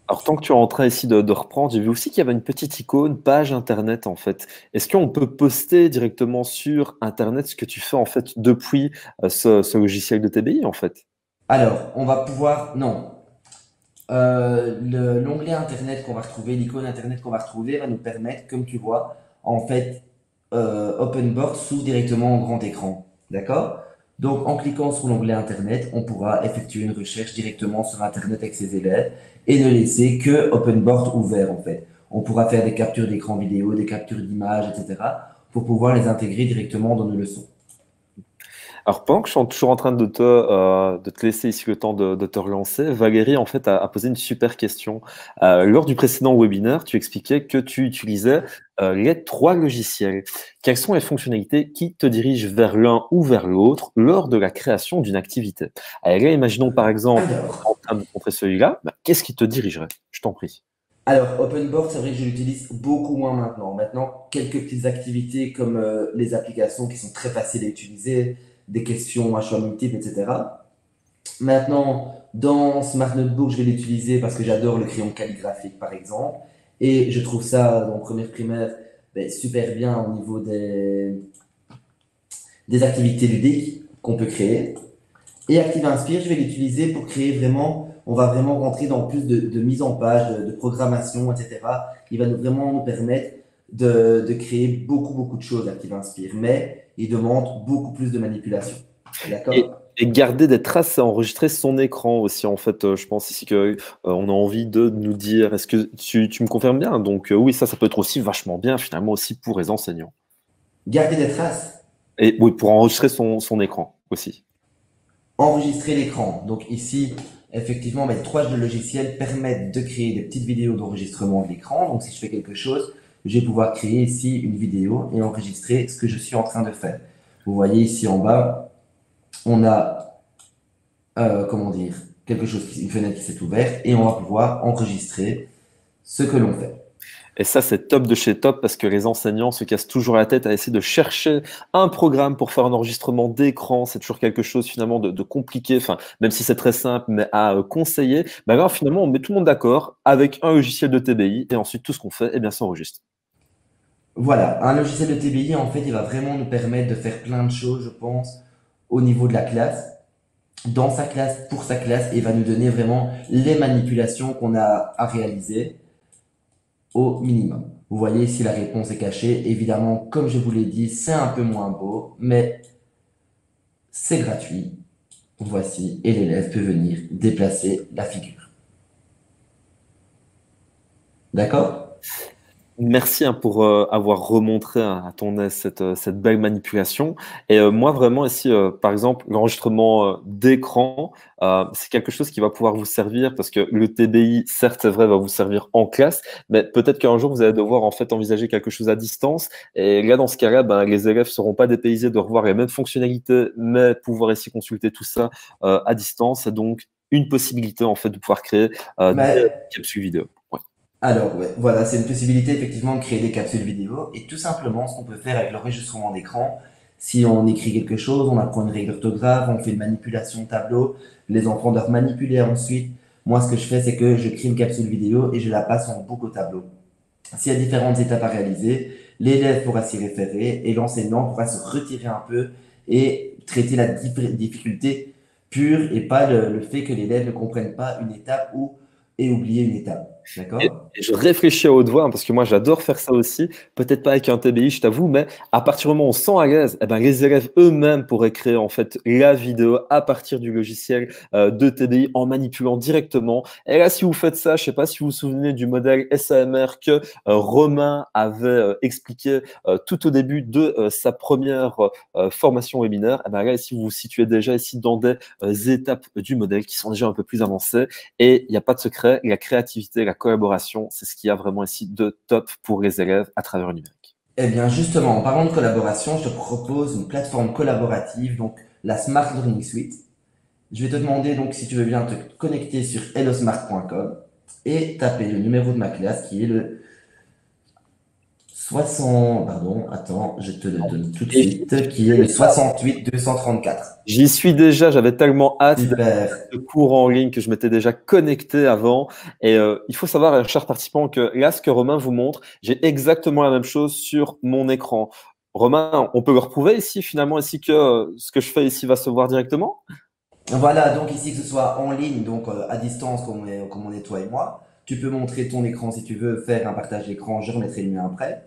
[SPEAKER 1] Alors, tant que tu es en train ici de reprendre, j'ai vu aussi qu'il y avait une petite icône, page Internet, en fait. Est-ce qu'on peut poster directement sur Internet ce que tu fais, en fait, depuis ce logiciel de TBI, en fait?
[SPEAKER 2] Alors, on va pouvoir. Non. L'onglet Internet qu'on va retrouver, l'icône Internet qu'on va retrouver va nous permettre, comme tu vois, en fait, OpenBoard s'ouvre directement en grand écran. D'accord? Donc, en cliquant sur l'onglet Internet, on pourra effectuer une recherche directement sur Internet avec ses élèves et ne laisser que OpenBoard ouvert, en fait. On pourra faire des captures d'écran vidéo, des captures d'images, etc., pour pouvoir les intégrer directement dans nos leçons.
[SPEAKER 1] Alors, pendant que je suis toujours en train de te laisser ici le temps de te relancer, Valérie, en fait, a posé une super question. Lors du précédent webinaire, tu expliquais que tu utilisais les trois logiciels. Quelles sont les fonctionnalités qui te dirigent vers l'un ou vers l'autre lors de la création d'une activité? Alors là, imaginons par exemple,
[SPEAKER 2] Alors,
[SPEAKER 1] en train de montrer celui-là, qu'est-ce qui te dirigerait? Je t'en prie.
[SPEAKER 2] Alors, OpenBoard, c'est vrai que je l'utilise beaucoup moins maintenant. Maintenant, quelques petites activités comme les applications qui sont très faciles à utiliser, des questions à choix multiples, etc. Maintenant, dans Smart Notebook, je vais l'utiliser parce que j'adore le crayon calligraphique, par exemple. Et je trouve ça, en première primaire, ben, super bien au niveau des activités ludiques qu'on peut créer. Et Active Inspire, je vais l'utiliser pour créer vraiment, on va vraiment rentrer dans plus de mise en page, de programmation, etc. Il va vraiment nous permettre de créer beaucoup de choses, Active Inspire, mais il demande beaucoup plus de manipulation.
[SPEAKER 1] Et,
[SPEAKER 2] D'accord?
[SPEAKER 1] et garder des traces et enregistrer son écran aussi, en fait. Je pense ici que on a envie de nous dire, est-ce que tu me confirmes bien? Donc oui, ça peut être aussi vachement bien finalement aussi pour les enseignants.
[SPEAKER 2] Garder des traces,
[SPEAKER 1] Et oui, pour enregistrer son écran aussi.
[SPEAKER 2] enregistrer l'écran. Donc ici, effectivement, mes trois logiciels permettent de créer des petites vidéos d'enregistrement de l'écran. Donc si je fais quelque chose, je vais pouvoir créer ici une vidéo et enregistrer ce que je suis en train de faire. Vous voyez ici en bas, on a, comment dire, quelque chose, une fenêtre qui s'est ouverte et on va pouvoir enregistrer ce que l'on fait.
[SPEAKER 1] Et ça, c'est top de chez top parce que les enseignants se cassent toujours la tête à essayer de chercher un programme pour faire un enregistrement d'écran. C'est toujours quelque chose finalement de compliqué, enfin, même si c'est très simple, mais à conseiller. Ben alors finalement, on met tout le monde d'accord avec un logiciel de TBI et ensuite tout ce qu'on fait, eh bien, s'enregistre.
[SPEAKER 2] Voilà, un logiciel de TBI, en fait, il va vraiment nous permettre de faire plein de choses, je pense, au niveau de la classe, dans sa classe, pour sa classe, et va nous donner vraiment les manipulations qu'on a à réaliser au minimum. Vous voyez ici la réponse est cachée. Évidemment, comme je vous l'ai dit, c'est un peu moins beau, mais c'est gratuit. Voici, et l'élève peut venir déplacer la figure. D'accord?
[SPEAKER 1] Merci hein, pour avoir remontré hein, à ton aise cette belle manipulation. Et moi, vraiment, ici, par exemple, l'enregistrement d'écran, c'est quelque chose qui va pouvoir vous servir parce que le TBI, certes, c'est vrai, va vous servir en classe, mais peut-être qu'un jour, vous allez devoir en fait envisager quelque chose à distance. Et là, dans ce cas-là, ben, les élèves ne seront pas dépaysés de revoir les mêmes fonctionnalités, mais pouvoir ici consulter tout ça à distance. C'est donc une possibilité en fait de pouvoir créer des
[SPEAKER 2] Mais
[SPEAKER 1] capsules vidéo. Ouais.
[SPEAKER 2] alors, ouais, voilà, c'est une possibilité effectivement de créer des capsules vidéo. Et tout simplement, ce qu'on peut faire avec l'enregistrement d'écran, si on écrit quelque chose, on apprend une règle d'orthographe, on fait une manipulation de tableau, les enfants doivent manipuler ensuite. Moi, ce que je fais, c'est que je crée une capsule vidéo et je la passe en boucle au tableau. S'il y a différentes étapes à réaliser, l'élève pourra s'y référer et l'enseignant pourra se retirer un peu et traiter la difficulté pure et pas le fait que l'élève ne comprenne pas une étape ou ait oublié une étape. D'accord?
[SPEAKER 1] Et je réfléchis à haute voix, hein, parce que moi j'adore faire ça aussi, peut-être pas avec un TBI, je t'avoue, mais à partir du moment où on se sent à l'aise, eh ben, les élèves eux-mêmes pourraient créer en fait la vidéo à partir du logiciel de TBI en manipulant directement. Et là, si vous faites ça, je sais pas si vous vous souvenez du modèle SAMR que Romain avait expliqué tout au début de sa première formation webinaire. Eh ben, là, si vous vous situez déjà ici dans des étapes du modèle qui sont déjà un peu plus avancées, et il n'y a pas de secret, la créativité, la collaboration, c'est ce qu'il y a vraiment ici de top pour les élèves à travers le numérique.
[SPEAKER 2] Eh bien, justement, en parlant de collaboration, je te propose une plateforme collaborative, donc la Smart Learning Suite. Je vais te demander donc si tu veux bien te connecter sur hellosmart.com et taper le numéro de ma classe qui est le 60, pardon, attends, je te le donne tout de
[SPEAKER 1] Et
[SPEAKER 2] suite, qui est le 68 234.
[SPEAKER 1] j'y suis déjà, j'avais tellement hâte
[SPEAKER 2] Super.
[SPEAKER 1] de cours en ligne que je m'étais déjà connecté avant. Et il faut savoir, chers participants, que là, ce que Romain vous montre, j'ai exactement la même chose sur mon écran. Romain, on peut le retrouver ici, finalement, ici que ce que je fais ici va se voir directement?
[SPEAKER 2] Voilà, donc ici que ce soit en ligne, donc à distance comme on est toi et moi, tu peux montrer ton écran si tu veux faire un partage d'écran, je remettrai le mien après.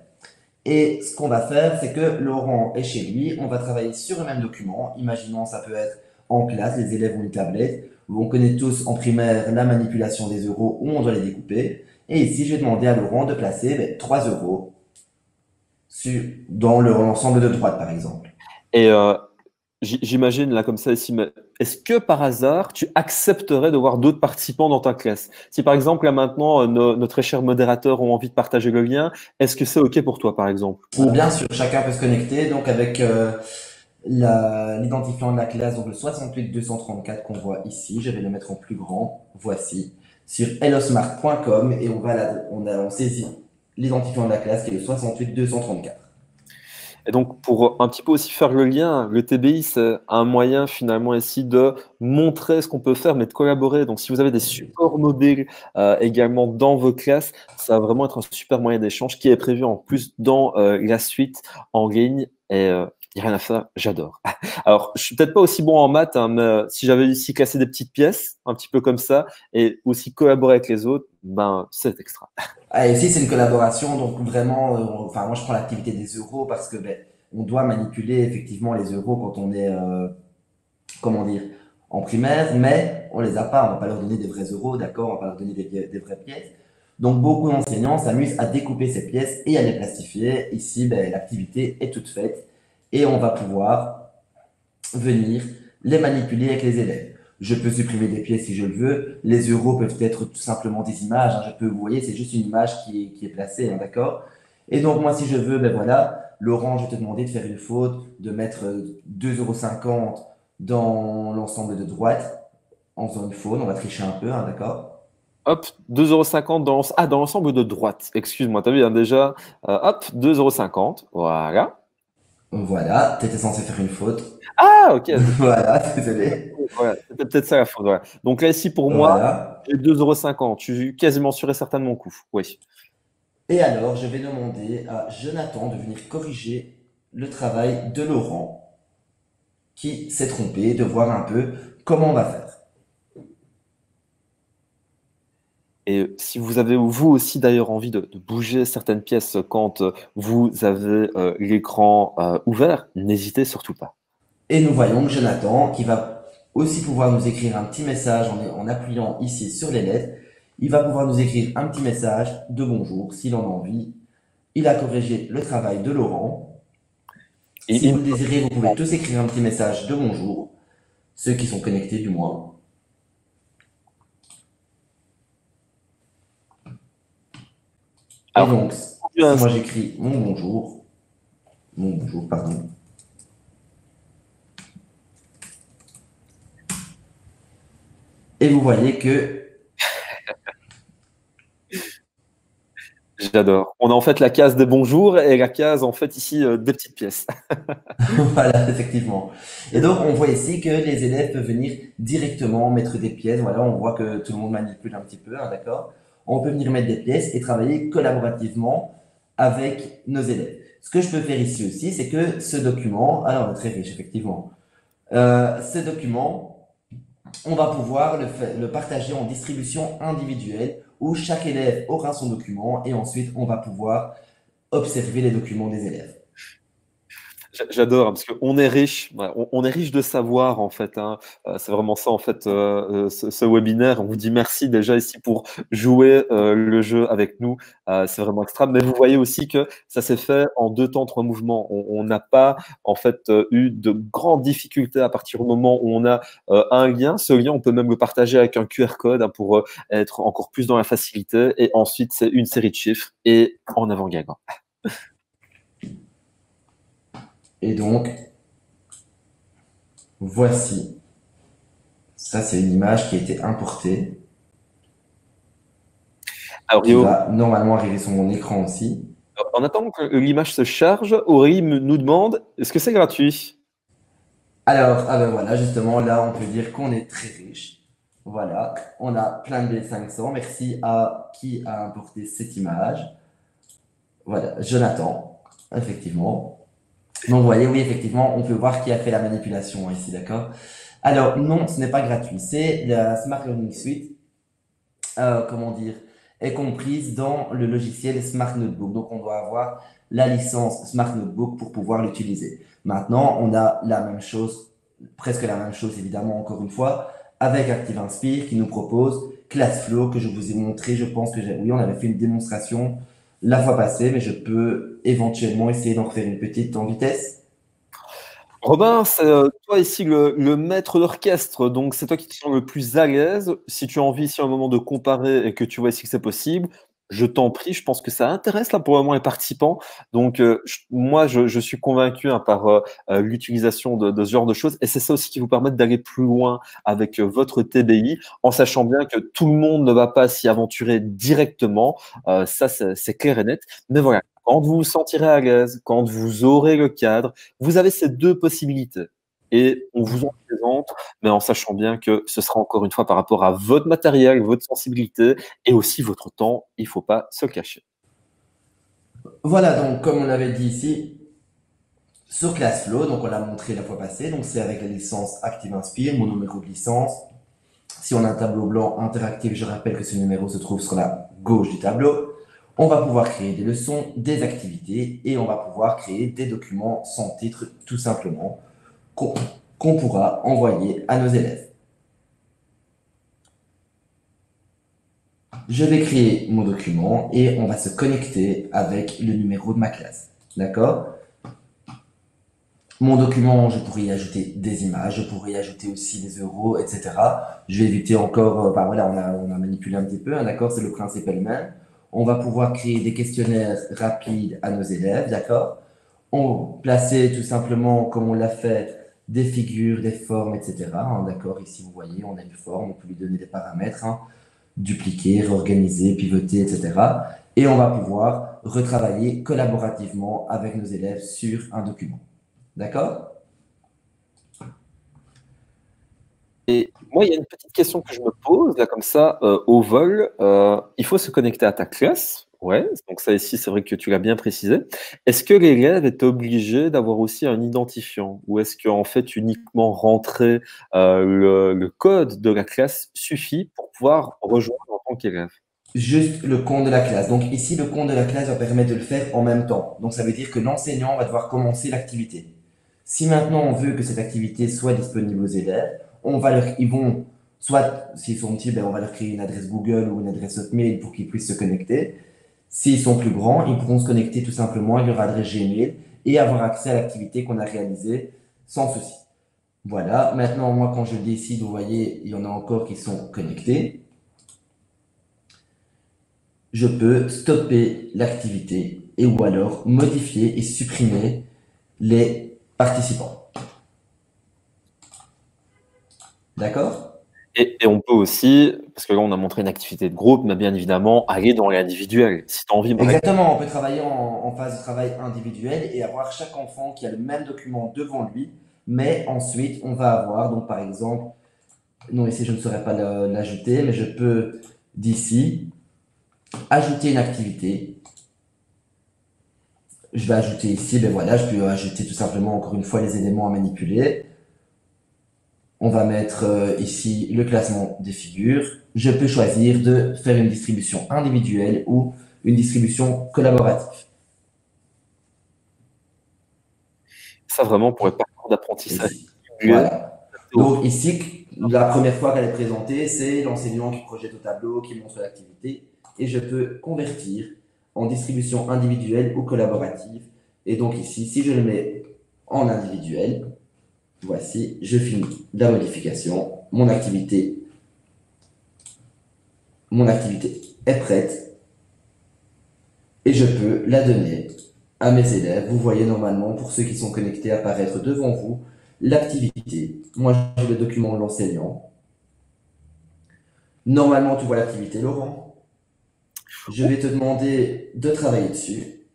[SPEAKER 2] Et ce qu'on va faire, c'est que Laurent est chez lui, on va travailler sur le même document. Imaginons, ça peut être en classe, les élèves ont une tablette, où on connaît tous en primaire la manipulation des euros, où on doit les découper. Et ici, je vais demander à Laurent de placer 3 euros dans l'ensemble de droite, par exemple.
[SPEAKER 1] Et j'imagine là comme ça ici, mais est-ce que par hasard tu accepterais de voir d'autres participants dans ta classe? Si par exemple là maintenant nos très chers modérateurs ont envie de partager le lien, est-ce que c'est OK pour toi par exemple?
[SPEAKER 2] Bien sûr, chacun peut se connecter, donc avec l'identifiant de la classe, donc le 68 234 qu'on voit ici, je vais le mettre en plus grand, voici, sur hellosmart.com et on saisit l'identifiant de la classe qui est le 68 234.
[SPEAKER 1] Et donc, pour un petit peu aussi faire le lien, le TBI, c'est un moyen finalement ici de montrer ce qu'on peut faire, mais de collaborer. Donc, si vous avez des supports mobiles également dans vos classes, ça va vraiment être un super moyen d'échange qui est prévu en plus dans la suite en ligne. Et il n'y a rien à faire, j'adore. Alors, je suis peut-être pas aussi bon en maths, hein, mais si j'avais ici classé des petites pièces, un petit peu comme ça, et aussi collaborer avec les autres, ben, c'est extra.
[SPEAKER 2] Ah, et ici, c'est une collaboration, donc vraiment, enfin, moi je prends l'activité des euros parce que on doit manipuler effectivement les euros quand on est, comment dire, en primaire, mais on les a pas, on va pas leur donner des vrais euros, d'accord, on va pas leur donner des vraies pièces. Donc beaucoup d'enseignants s'amusent à découper ces pièces et à les plastifier. Ici, l'activité est toute faite et on va pouvoir venir les manipuler avec les élèves. Je peux supprimer des pièces si je le veux. Les euros peuvent être tout simplement des images, hein. Je peux, vous voyez, c'est juste une image qui est placée, hein, d'accord? Et donc, moi, si je veux, voilà, Laurent, je vais te demander de faire une faute, de mettre 2,50 € dans l'ensemble de droite en zone faune. On va tricher un peu, hein, d'accord?
[SPEAKER 1] Hop, 2,50 € dans l'ensemble de droite. Excuse-moi, t'as vu, hein, déjà. Hop, 2,50 €. Voilà.
[SPEAKER 2] Voilà, tu étais censé faire une faute.
[SPEAKER 1] Ah, ok.
[SPEAKER 2] Voilà, désolé.
[SPEAKER 1] Voilà, c'était peut-être ça la faute. Voilà. Donc là, ici, pour moi,
[SPEAKER 2] Voilà.
[SPEAKER 1] j'ai 2,50 €. Je suis quasiment sûr et certain de mon coup. Oui.
[SPEAKER 2] Et alors, je vais demander à Jonathan de venir corriger le travail de Laurent qui s'est trompé, de voir un peu comment on va faire.
[SPEAKER 1] Et si vous avez, vous aussi d'ailleurs, envie de bouger certaines pièces quand vous avez l'écran ouvert, n'hésitez surtout pas.
[SPEAKER 2] Et nous voyons Jonathan qui va aussi pouvoir nous écrire un petit message en appuyant ici sur les lettres. Il va pouvoir nous écrire un petit message de bonjour s'il en a envie. Il a corrigé le travail de Laurent.
[SPEAKER 1] Et
[SPEAKER 2] Si vous le désirez, vous pouvez tous écrire un petit message de bonjour, ceux qui sont connectés du moins. Et
[SPEAKER 1] alors,
[SPEAKER 2] donc, si moi j'écris mon bonjour, pardon. Et vous voyez que
[SPEAKER 1] j'adore. On a en fait la case des bonjours et la case en fait ici des petites pièces.
[SPEAKER 2] voilà, effectivement. Et donc, on voit ici que les élèves peuvent venir directement mettre des pièces. Voilà, on voit que tout le monde manipule un petit peu, hein, d'accord? On peut venir mettre des pièces et travailler collaborativement avec nos élèves. Ce que je peux faire ici aussi, c'est que ce document, alors très riche, effectivement. Ce document, on va pouvoir le partager en distribution individuelle où chaque élève aura son document et ensuite on va pouvoir observer les documents des élèves.
[SPEAKER 1] J'adore, hein, parce qu'on est riche, ouais, on est riche de savoir en fait, hein. C'est vraiment ça en fait, ce webinaire. On vous dit merci déjà ici pour jouer le jeu avec nous. C'est vraiment extra. Mais vous voyez aussi que ça s'est fait en 2 temps, 3 mouvements. On n'a pas en fait eu de grandes difficultés à partir du moment où on a un lien. Ce lien, on peut même le partager avec un QR code, hein, pour être encore plus dans la facilité. Et ensuite, c'est une série de chiffres et en avant gagnant.
[SPEAKER 2] Et donc, voici. Ça, c'est une image qui a été importée,
[SPEAKER 1] Alors,
[SPEAKER 2] qui
[SPEAKER 1] Rio,
[SPEAKER 2] va normalement arriver sur mon écran aussi.
[SPEAKER 1] en attendant que l'image se charge, Aurélie nous demande, est-ce que c'est gratuit?
[SPEAKER 2] Alors, ah ben voilà, justement, là, on peut dire qu'on est très riche. Voilà, on a plein de B500. Merci à qui a importé cette image. Voilà, Jonathan, effectivement. Donc, vous voyez, oui, effectivement, on peut voir qui a fait la manipulation ici, d'accord? Alors, non, ce n'est pas gratuit. C'est la Smart Learning Suite, comment dire, est comprise dans le logiciel Smart Notebook. Donc, on doit avoir la licence Smart Notebook pour pouvoir l'utiliser. Maintenant, on a la même chose, presque la même chose, évidemment, encore une fois, avec Active Inspire qui nous propose ClassFlow que je vous ai montré. Je pense que oui, on avait fait une démonstration la fois passée, mais je peux éventuellement essayer d'en refaire une petite en vitesse.
[SPEAKER 1] Robin, c'est toi ici le maître d'orchestre, donc c'est toi qui te sens le plus à l'aise. Si tu as envie ici à un moment de comparer et que tu vois ici que c'est possible, je t'en prie, je pense que ça intéresse là pour le moment les participants. Donc moi, je suis convaincu, hein, par l'utilisation de ce genre de choses et c'est ça aussi qui vous permet d'aller plus loin avec votre TBI, en sachant bien que tout le monde ne va pas s'y aventurer directement. Ça, c'est clair et net. Mais voilà, quand vous vous sentirez à l'aise, quand vous aurez le cadre, vous avez ces 2 possibilités et on vous en présente, mais en sachant bien que ce sera encore une fois par rapport à votre matériel, votre sensibilité et aussi votre temps, il faut pas se le cacher.
[SPEAKER 2] Voilà, donc comme on l'avait dit ici, sur ClassFlow, donc on l'a montré la fois passée, donc c'est avec la licence Active Inspire, mon numéro de licence. Si on a un tableau blanc interactif, je rappelle que ce numéro se trouve sur la gauche du tableau. On va pouvoir créer des leçons, des activités et on va pouvoir créer des documents sans titre tout simplement qu'on pourra envoyer à nos élèves. Je vais créer mon document et on va se connecter avec le numéro de ma classe. D'accord? Mon document, je pourrais y ajouter des images, je pourrais y ajouter aussi des euros, etc. Je vais éviter encore, bah voilà, on a manipulé un petit peu, hein, d'accord? C'est le principe est le même. On va pouvoir créer des questionnaires rapides à nos élèves, d'accord? On placer tout simplement, comme on l'a fait, des figures, des formes, etc. Hein, d'accord? Ici, vous voyez, on a une forme, on peut lui donner des paramètres, hein, dupliquer, réorganiser, pivoter, etc. Et on va pouvoir retravailler collaborativement avec nos élèves sur un document. D'accord?
[SPEAKER 1] Et moi, il y a une petite question que je me pose, là, comme ça, au vol. Il faut se connecter à ta classe. Ouais, donc ça ici, c'est vrai que tu l'as bien précisé. Est-ce que l'élève est obligé d'avoir aussi un identifiant? Ou est-ce qu'en fait, uniquement rentrer le code de la classe suffit pour pouvoir rejoindre en tant qu'élève?
[SPEAKER 2] Juste le compte de la classe. Donc ici, le compte de la classe va permettre de le faire en même temps. Donc ça veut dire que l'enseignant va devoir commencer l'activité. Si maintenant on veut que cette activité soit disponible aux élèves, ils vont, soit s'ils sont petits, ben, on va leur créer une adresse Google ou une adresse Hotmail pour qu'ils puissent se connecter. S'ils sont plus grands, ils pourront se connecter tout simplement à leur adresse Gmail et avoir accès à l'activité qu'on a réalisée sans souci. Voilà. Maintenant, moi, quand je décide, vous voyez, il y en a encore qui sont connectés. Je peux stopper l'activité et ou alors modifier et supprimer les participants. D'accord?
[SPEAKER 1] Et on peut aussi, parce que là, on a montré une activité de groupe, mais bien évidemment, aller dans l'individuel. Si tu as envie,
[SPEAKER 2] Exactement, on peut travailler en phase de travail individuel et avoir chaque enfant qui a le même document devant lui, mais ensuite on va avoir, donc par exemple, non ici je ne saurais pas l'ajouter, mais je peux d'ici ajouter une activité. Je vais ajouter ici, ben voilà, je peux ajouter tout simplement encore une fois les éléments à manipuler. On va mettre ici le classement des figures. Je peux choisir de faire une distribution individuelle ou une distribution collaborative.
[SPEAKER 1] Ça, vraiment, pour les parcours d'apprentissage.
[SPEAKER 2] Ici. Voilà. Donc ici, la première fois qu'elle est présentée, c'est l'enseignant qui projette au tableau, qui montre l'activité. Et je peux convertir en distribution individuelle ou collaborative. Et donc ici, si je le mets en individuel, voici, je finis la modification. Mon activité est prête et je peux la donner à mes élèves. Vous voyez normalement, pour ceux qui sont connectés, apparaître devant vous l'activité. Moi, j'ai le document de l'enseignant. Normalement, tu vois l'activité, Laurent. Je vais te demander de travailler dessus.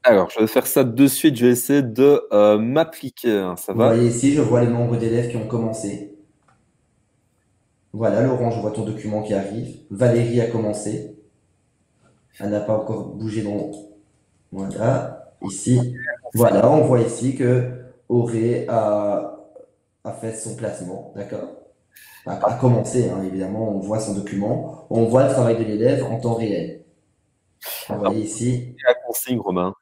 [SPEAKER 1] Alors, je vais faire ça de suite. Je vais essayer de m'appliquer, hein. Ça
[SPEAKER 2] Vous
[SPEAKER 1] va?
[SPEAKER 2] voyez ici, je vois le nombre d'élèves qui ont commencé. Voilà, Laurent, je vois ton document qui arrive. Valérie a commencé. Elle n'a pas encore bougé dans... Voilà, ici. Voilà, on voit ici que Auré a fait son classement, d'accord? A commencé, hein, évidemment, on voit son document. On voit le travail de l'élève en temps réel. Vous
[SPEAKER 1] Alors,
[SPEAKER 2] voyez ici.
[SPEAKER 1] quelle est la consigne, Romain?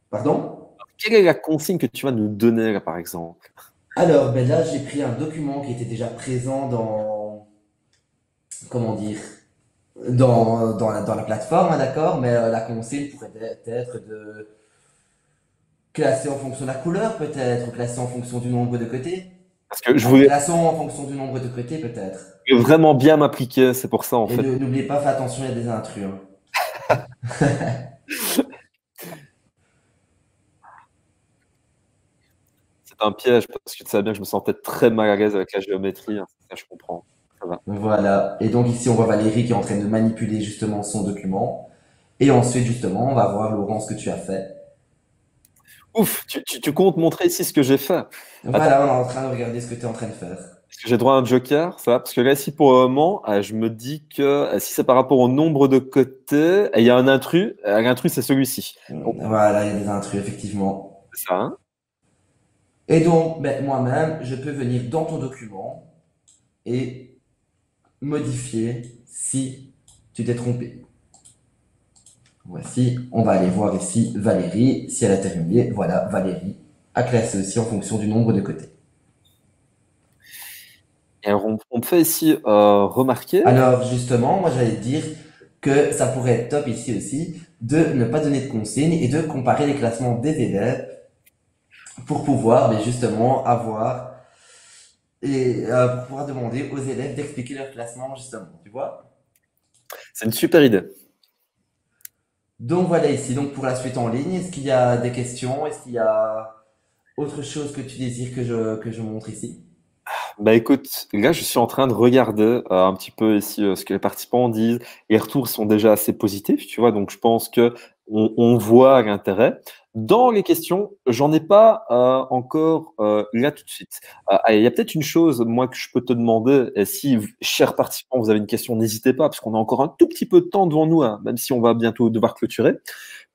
[SPEAKER 2] Pardon?
[SPEAKER 1] Quelle est la consigne que tu vas nous donner, là, par exemple?
[SPEAKER 2] Alors, ben là, j'ai pris un document qui était déjà présent dans... Comment dire? Dans la plateforme, hein, d'accord? Mais la consigne pourrait être de classer en fonction de la couleur, peut-être, ou classer en fonction du nombre de côtés.
[SPEAKER 1] Parce que je
[SPEAKER 2] Allez,
[SPEAKER 1] voulais
[SPEAKER 2] classons en fonction du nombre de côtés, peut-être.
[SPEAKER 1] vraiment bien m'appliquer. C'est pour ça, en
[SPEAKER 2] Et
[SPEAKER 1] fait.
[SPEAKER 2] n'oubliez pas, faites attention, il y a des intrus, hein.
[SPEAKER 1] C'est un piège, parce que tu sais bien que je me sentais très mal à l'aise avec la géométrie, hein. Ça, je comprends. Ça va.
[SPEAKER 2] Voilà. Et donc ici, on voit Valérie qui est en train de manipuler justement son document. Et ensuite, justement, on va voir Laurent ce que tu as fait.
[SPEAKER 1] Ouf, tu comptes montrer ici ce que j'ai fait. Attends,
[SPEAKER 2] Voilà, on est en train de regarder ce que tu es en train de faire.
[SPEAKER 1] est-ce que j'ai droit à un joker? Ça va? Parce que là, ici, pour le moment, je me dis que si c'est par rapport au nombre de côtés, il y a un intrus. L'intrus, c'est celui-ci. Donc,
[SPEAKER 2] Voilà, il y a des intrus, effectivement.
[SPEAKER 1] c'est ça, hein?
[SPEAKER 2] Et donc, ben, moi-même, je peux venir dans ton document et modifier si tu t'es trompé. Voici, on va aller voir ici Valérie, si elle a terminé. Voilà, Valérie a classé aussi en fonction du nombre de côtés.
[SPEAKER 1] Et alors, on me fait ici remarquer.
[SPEAKER 2] Alors justement, moi j'allais dire que ça pourrait être top ici aussi de ne pas donner de consignes et de comparer les classements des élèves pour pouvoir mais justement avoir et pour pouvoir demander aux élèves d'expliquer leur classement justement, tu vois?
[SPEAKER 1] C'est une super idée.
[SPEAKER 2] Donc voilà ici, donc pour la suite en ligne, est-ce qu'il y a des questions? Est-ce qu'il y a autre chose que tu désires que je montre ici?
[SPEAKER 1] Bah écoute, là je suis en train de regarder un petit peu ici ce que les participants disent. Les retours sont déjà assez positifs, tu vois, donc je pense que on voit l'intérêt. Dans les questions, j'en ai pas encore là tout de suite. Allez, il y a peut-être une chose, moi, que je peux te demander, et si, chers participants, vous avez une question, n'hésitez pas, parce qu'on a encore un tout petit peu de temps devant nous, hein, même si on va bientôt devoir clôturer.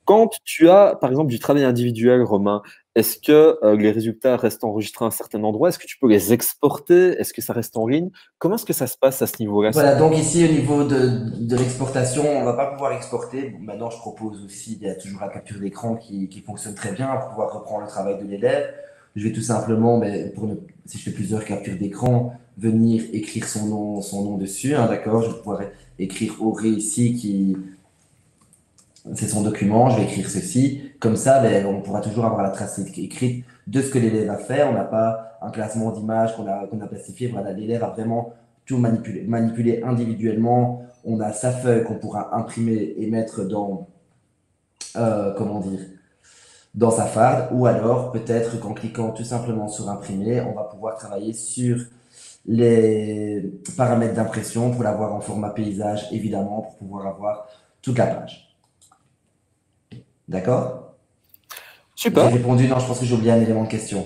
[SPEAKER 1] Quand tu as, par exemple, du travail individuel, Romain, est-ce que les résultats restent enregistrés à un certain endroit? Est-ce que tu peux les exporter? Est-ce que ça reste en ligne? Comment est-ce que ça se passe à ce niveau-là?
[SPEAKER 2] Voilà, donc ici au niveau de l'exportation, on va pas pouvoir exporter. Bon, maintenant, je propose aussi, il y a toujours la capture d'écran qui fonctionne très bien pour pouvoir reprendre le travail de l'élève. Je vais tout simplement, mais si je fais plusieurs captures d'écran, venir écrire son nom dessus, hein, d'accord? Je vais pouvoir écrire Auré ici, c'est son document, je vais écrire ceci. Comme ça, ben, on pourra toujours avoir la trace écrite de ce que l'élève a fait. On n'a pas un classement d'images qu'on a plastifié. Voilà, l'élève a vraiment tout manipulé individuellement. On a sa feuille qu'on pourra imprimer et mettre dans, comment dire, dans sa farde. Ou alors, peut-être qu'en cliquant tout simplement sur imprimer, on va pouvoir travailler sur les paramètres d'impression pour l'avoir en format paysage, évidemment, pour pouvoir avoir toute la page. D'accord? J'ai
[SPEAKER 1] Super.
[SPEAKER 2] répondu, non, je pense que j'ai oublié un élément de question.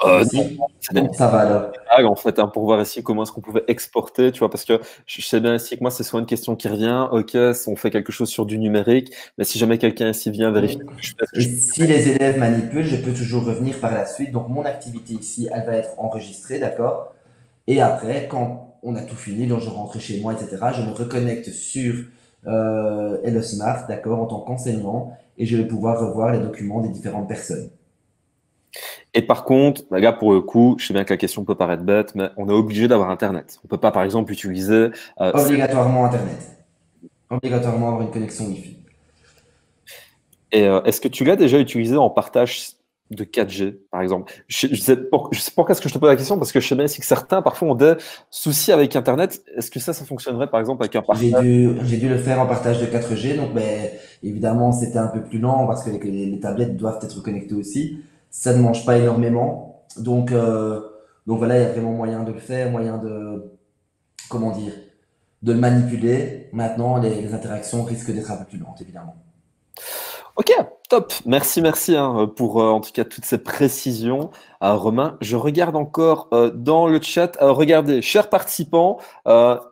[SPEAKER 1] Non,
[SPEAKER 2] Aussi?
[SPEAKER 1] c'est
[SPEAKER 2] Bon, ça va alors.
[SPEAKER 1] pas en fait, hein, pour voir ici comment est-ce qu'on pouvait exporter, tu vois, parce que je sais bien ici que moi, c'est souvent une question qui revient. OK, on fait quelque chose sur du numérique, mais si jamais quelqu'un ici vient vérifier
[SPEAKER 2] Oui.
[SPEAKER 1] ce que je fais, est-ce que
[SPEAKER 2] Et
[SPEAKER 1] je
[SPEAKER 2] si les élèves manipulent, je peux toujours revenir par la suite. Donc, mon activité ici, elle va être enregistrée, d'accord? Et après, quand on a tout fini, donc je rentre chez moi, etc., je me reconnecte sur Hello Smart, d'accord, en tant qu'enseignant, et je vais pouvoir revoir les documents des différentes personnes.
[SPEAKER 1] Et par contre, bah, là, pour le coup, je sais bien que la question peut paraître bête, mais on est obligé d'avoir Internet. On peut pas, par exemple, utiliser.
[SPEAKER 2] Obligatoirement Internet. Obligatoirement avoir une connexion Wi-Fi.
[SPEAKER 1] Et est-ce que tu l'as déjà utilisé en partage de 4G, par exemple? Je sais pourquoi est-ce que je te pose la question, parce que je sais bien aussi que certains, parfois, ont des soucis avec Internet. Est-ce que ça fonctionnerait, par exemple, avec un partage?
[SPEAKER 2] J'ai dû le faire en partage de 4G, donc ben, évidemment c'était un peu plus lent parce que les tablettes doivent être connectées aussi. Ça ne mange pas énormément, donc voilà, il y a vraiment moyen de le faire, moyen de, comment dire, de le manipuler. Maintenant, les interactions risquent d'être un peu plus lentes, évidemment.
[SPEAKER 1] Ok, top. Merci, merci hein, pour en tout cas toutes ces précisions. Romain, je regarde encore dans le chat. Regardez, chers participants,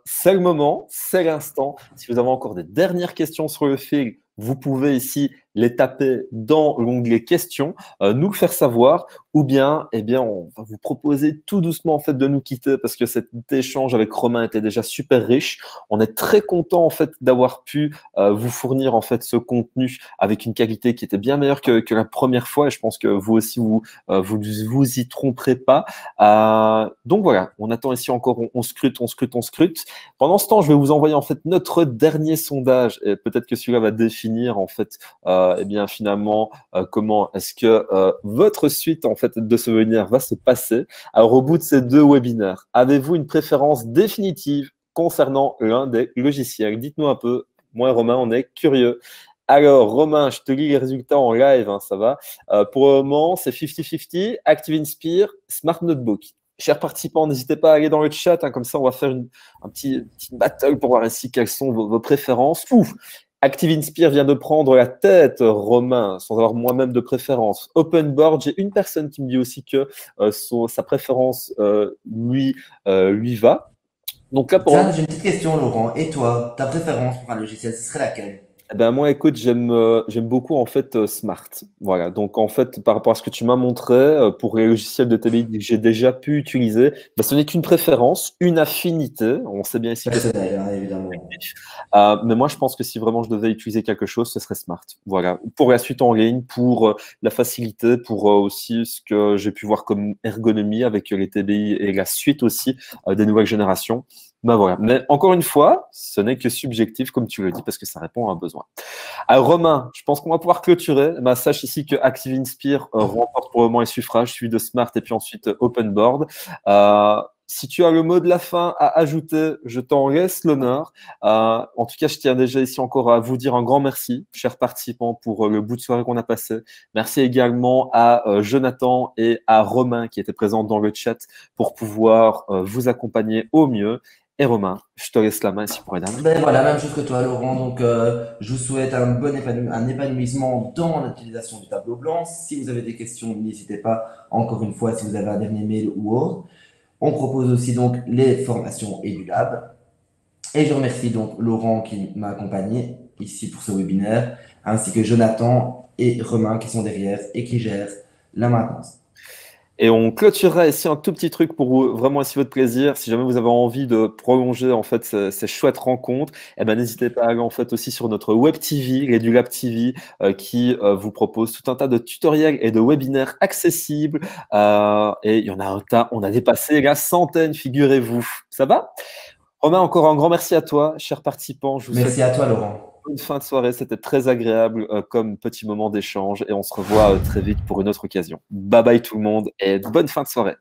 [SPEAKER 1] c'est le moment, c'est l'instant. Si vous avez encore des dernières questions sur le fil, vous pouvez ici les taper dans l'onglet questions, nous le faire savoir, ou bien, eh bien, on va vous proposer tout doucement en fait de nous quitter parce que cet échange avec Romain était déjà super riche. On est très content en fait d'avoir pu vous fournir en fait ce contenu avec une qualité qui était bien meilleure que la première fois. Et je pense que vous aussi vous y tromperez pas. Donc voilà, on attend ici encore, on scrute, on scrute, on scrute. Pendant ce temps, je vais vous envoyer en fait notre dernier sondage et peut-être que celui-là va définir en fait eh bien finalement comment est-ce que votre suite en fait de ce webinaire va se passer. Alors au bout de ces 2 webinaires, avez-vous une préférence définitive concernant l'un des logiciels? Dites-nous un peu. Moi et Romain, on est curieux. Alors, Romain, je te lis les résultats en live, hein, ça va. Pour le moment, c'est 50-50, Active Inspire, Smart Notebook. Chers participants, n'hésitez pas à aller dans le chat, hein, comme ça on va faire un petit battle pour voir ici quelles sont vos préférences. Ouf, Active Inspire vient de prendre la tête, Romain, sans avoir moi-même de préférence. Open Board, j'ai une personne qui me dit aussi que sa préférence lui va. Donc là,
[SPEAKER 2] Tiens, j'ai une petite question, Laurent. Et toi, ta préférence pour un logiciel, ce serait laquelle?
[SPEAKER 1] eh ben moi, écoute, j'aime beaucoup en fait Smart. Voilà. Donc en fait, par rapport à ce que tu m'as montré pour les logiciels de TBI que j'ai déjà pu utiliser, ben, ce n'est qu'une préférence, une affinité. On sait bien ici que c'est
[SPEAKER 2] Personnel, hein, évidemment.
[SPEAKER 1] mais moi, je pense que si vraiment je devais utiliser quelque chose, ce serait Smart. Voilà. Pour la suite en ligne, pour la facilité, pour aussi ce que j'ai pu voir comme ergonomie avec les TBI et la suite aussi des nouvelles générations. Ben voilà. Mais encore une fois, ce n'est que subjectif, comme tu le dis, parce que ça répond à un besoin. Alors, Romain, je pense qu'on va pouvoir clôturer. Ben, sache ici que Active Inspire remporte pour le moment les suffrages, suivi de Smart et puis ensuite Open Board. Si tu as le mot de la fin à ajouter, je t'en laisse l'honneur. En tout cas, je tiens déjà ici encore à vous dire un grand merci, chers participants, pour le bout de soirée qu'on a passé. Merci également à Jonathan et à Romain qui étaient présents dans le chat pour pouvoir vous accompagner au mieux. Et Romain, je te laisse la main ici pour les dernières.
[SPEAKER 2] Ben voilà, même chose que toi, Laurent. Donc, je vous souhaite un épanouissement dans l'utilisation du tableau blanc. Si vous avez des questions, n'hésitez pas. Encore une fois, si vous avez un dernier mail ou autre. On propose aussi donc les formations EduLab. Et je remercie donc Laurent qui m'a accompagné ici pour ce webinaire, ainsi que Jonathan et Romain qui sont derrière et qui gèrent la maintenance.
[SPEAKER 1] Et on clôturera ici un tout petit truc pour vous, vraiment ici votre plaisir. Si jamais vous avez envie de prolonger en fait ces chouettes rencontres, eh ben n'hésitez pas à aller en fait aussi sur notre Web TV, l'EduLab TV, qui vous propose tout un tas de tutoriels et de webinaires accessibles. Et il y en a un tas. On a dépassé la centaine, figurez-vous. Ça va? Romain, encore un grand merci à toi, chers participants. Je vous souhaite
[SPEAKER 2] Merci à toi, Laurent.
[SPEAKER 1] une bonne fin de soirée. C'était très agréable comme petit moment d'échange et on se revoit très vite pour une autre occasion. Bye bye tout le monde et bonne fin de soirée.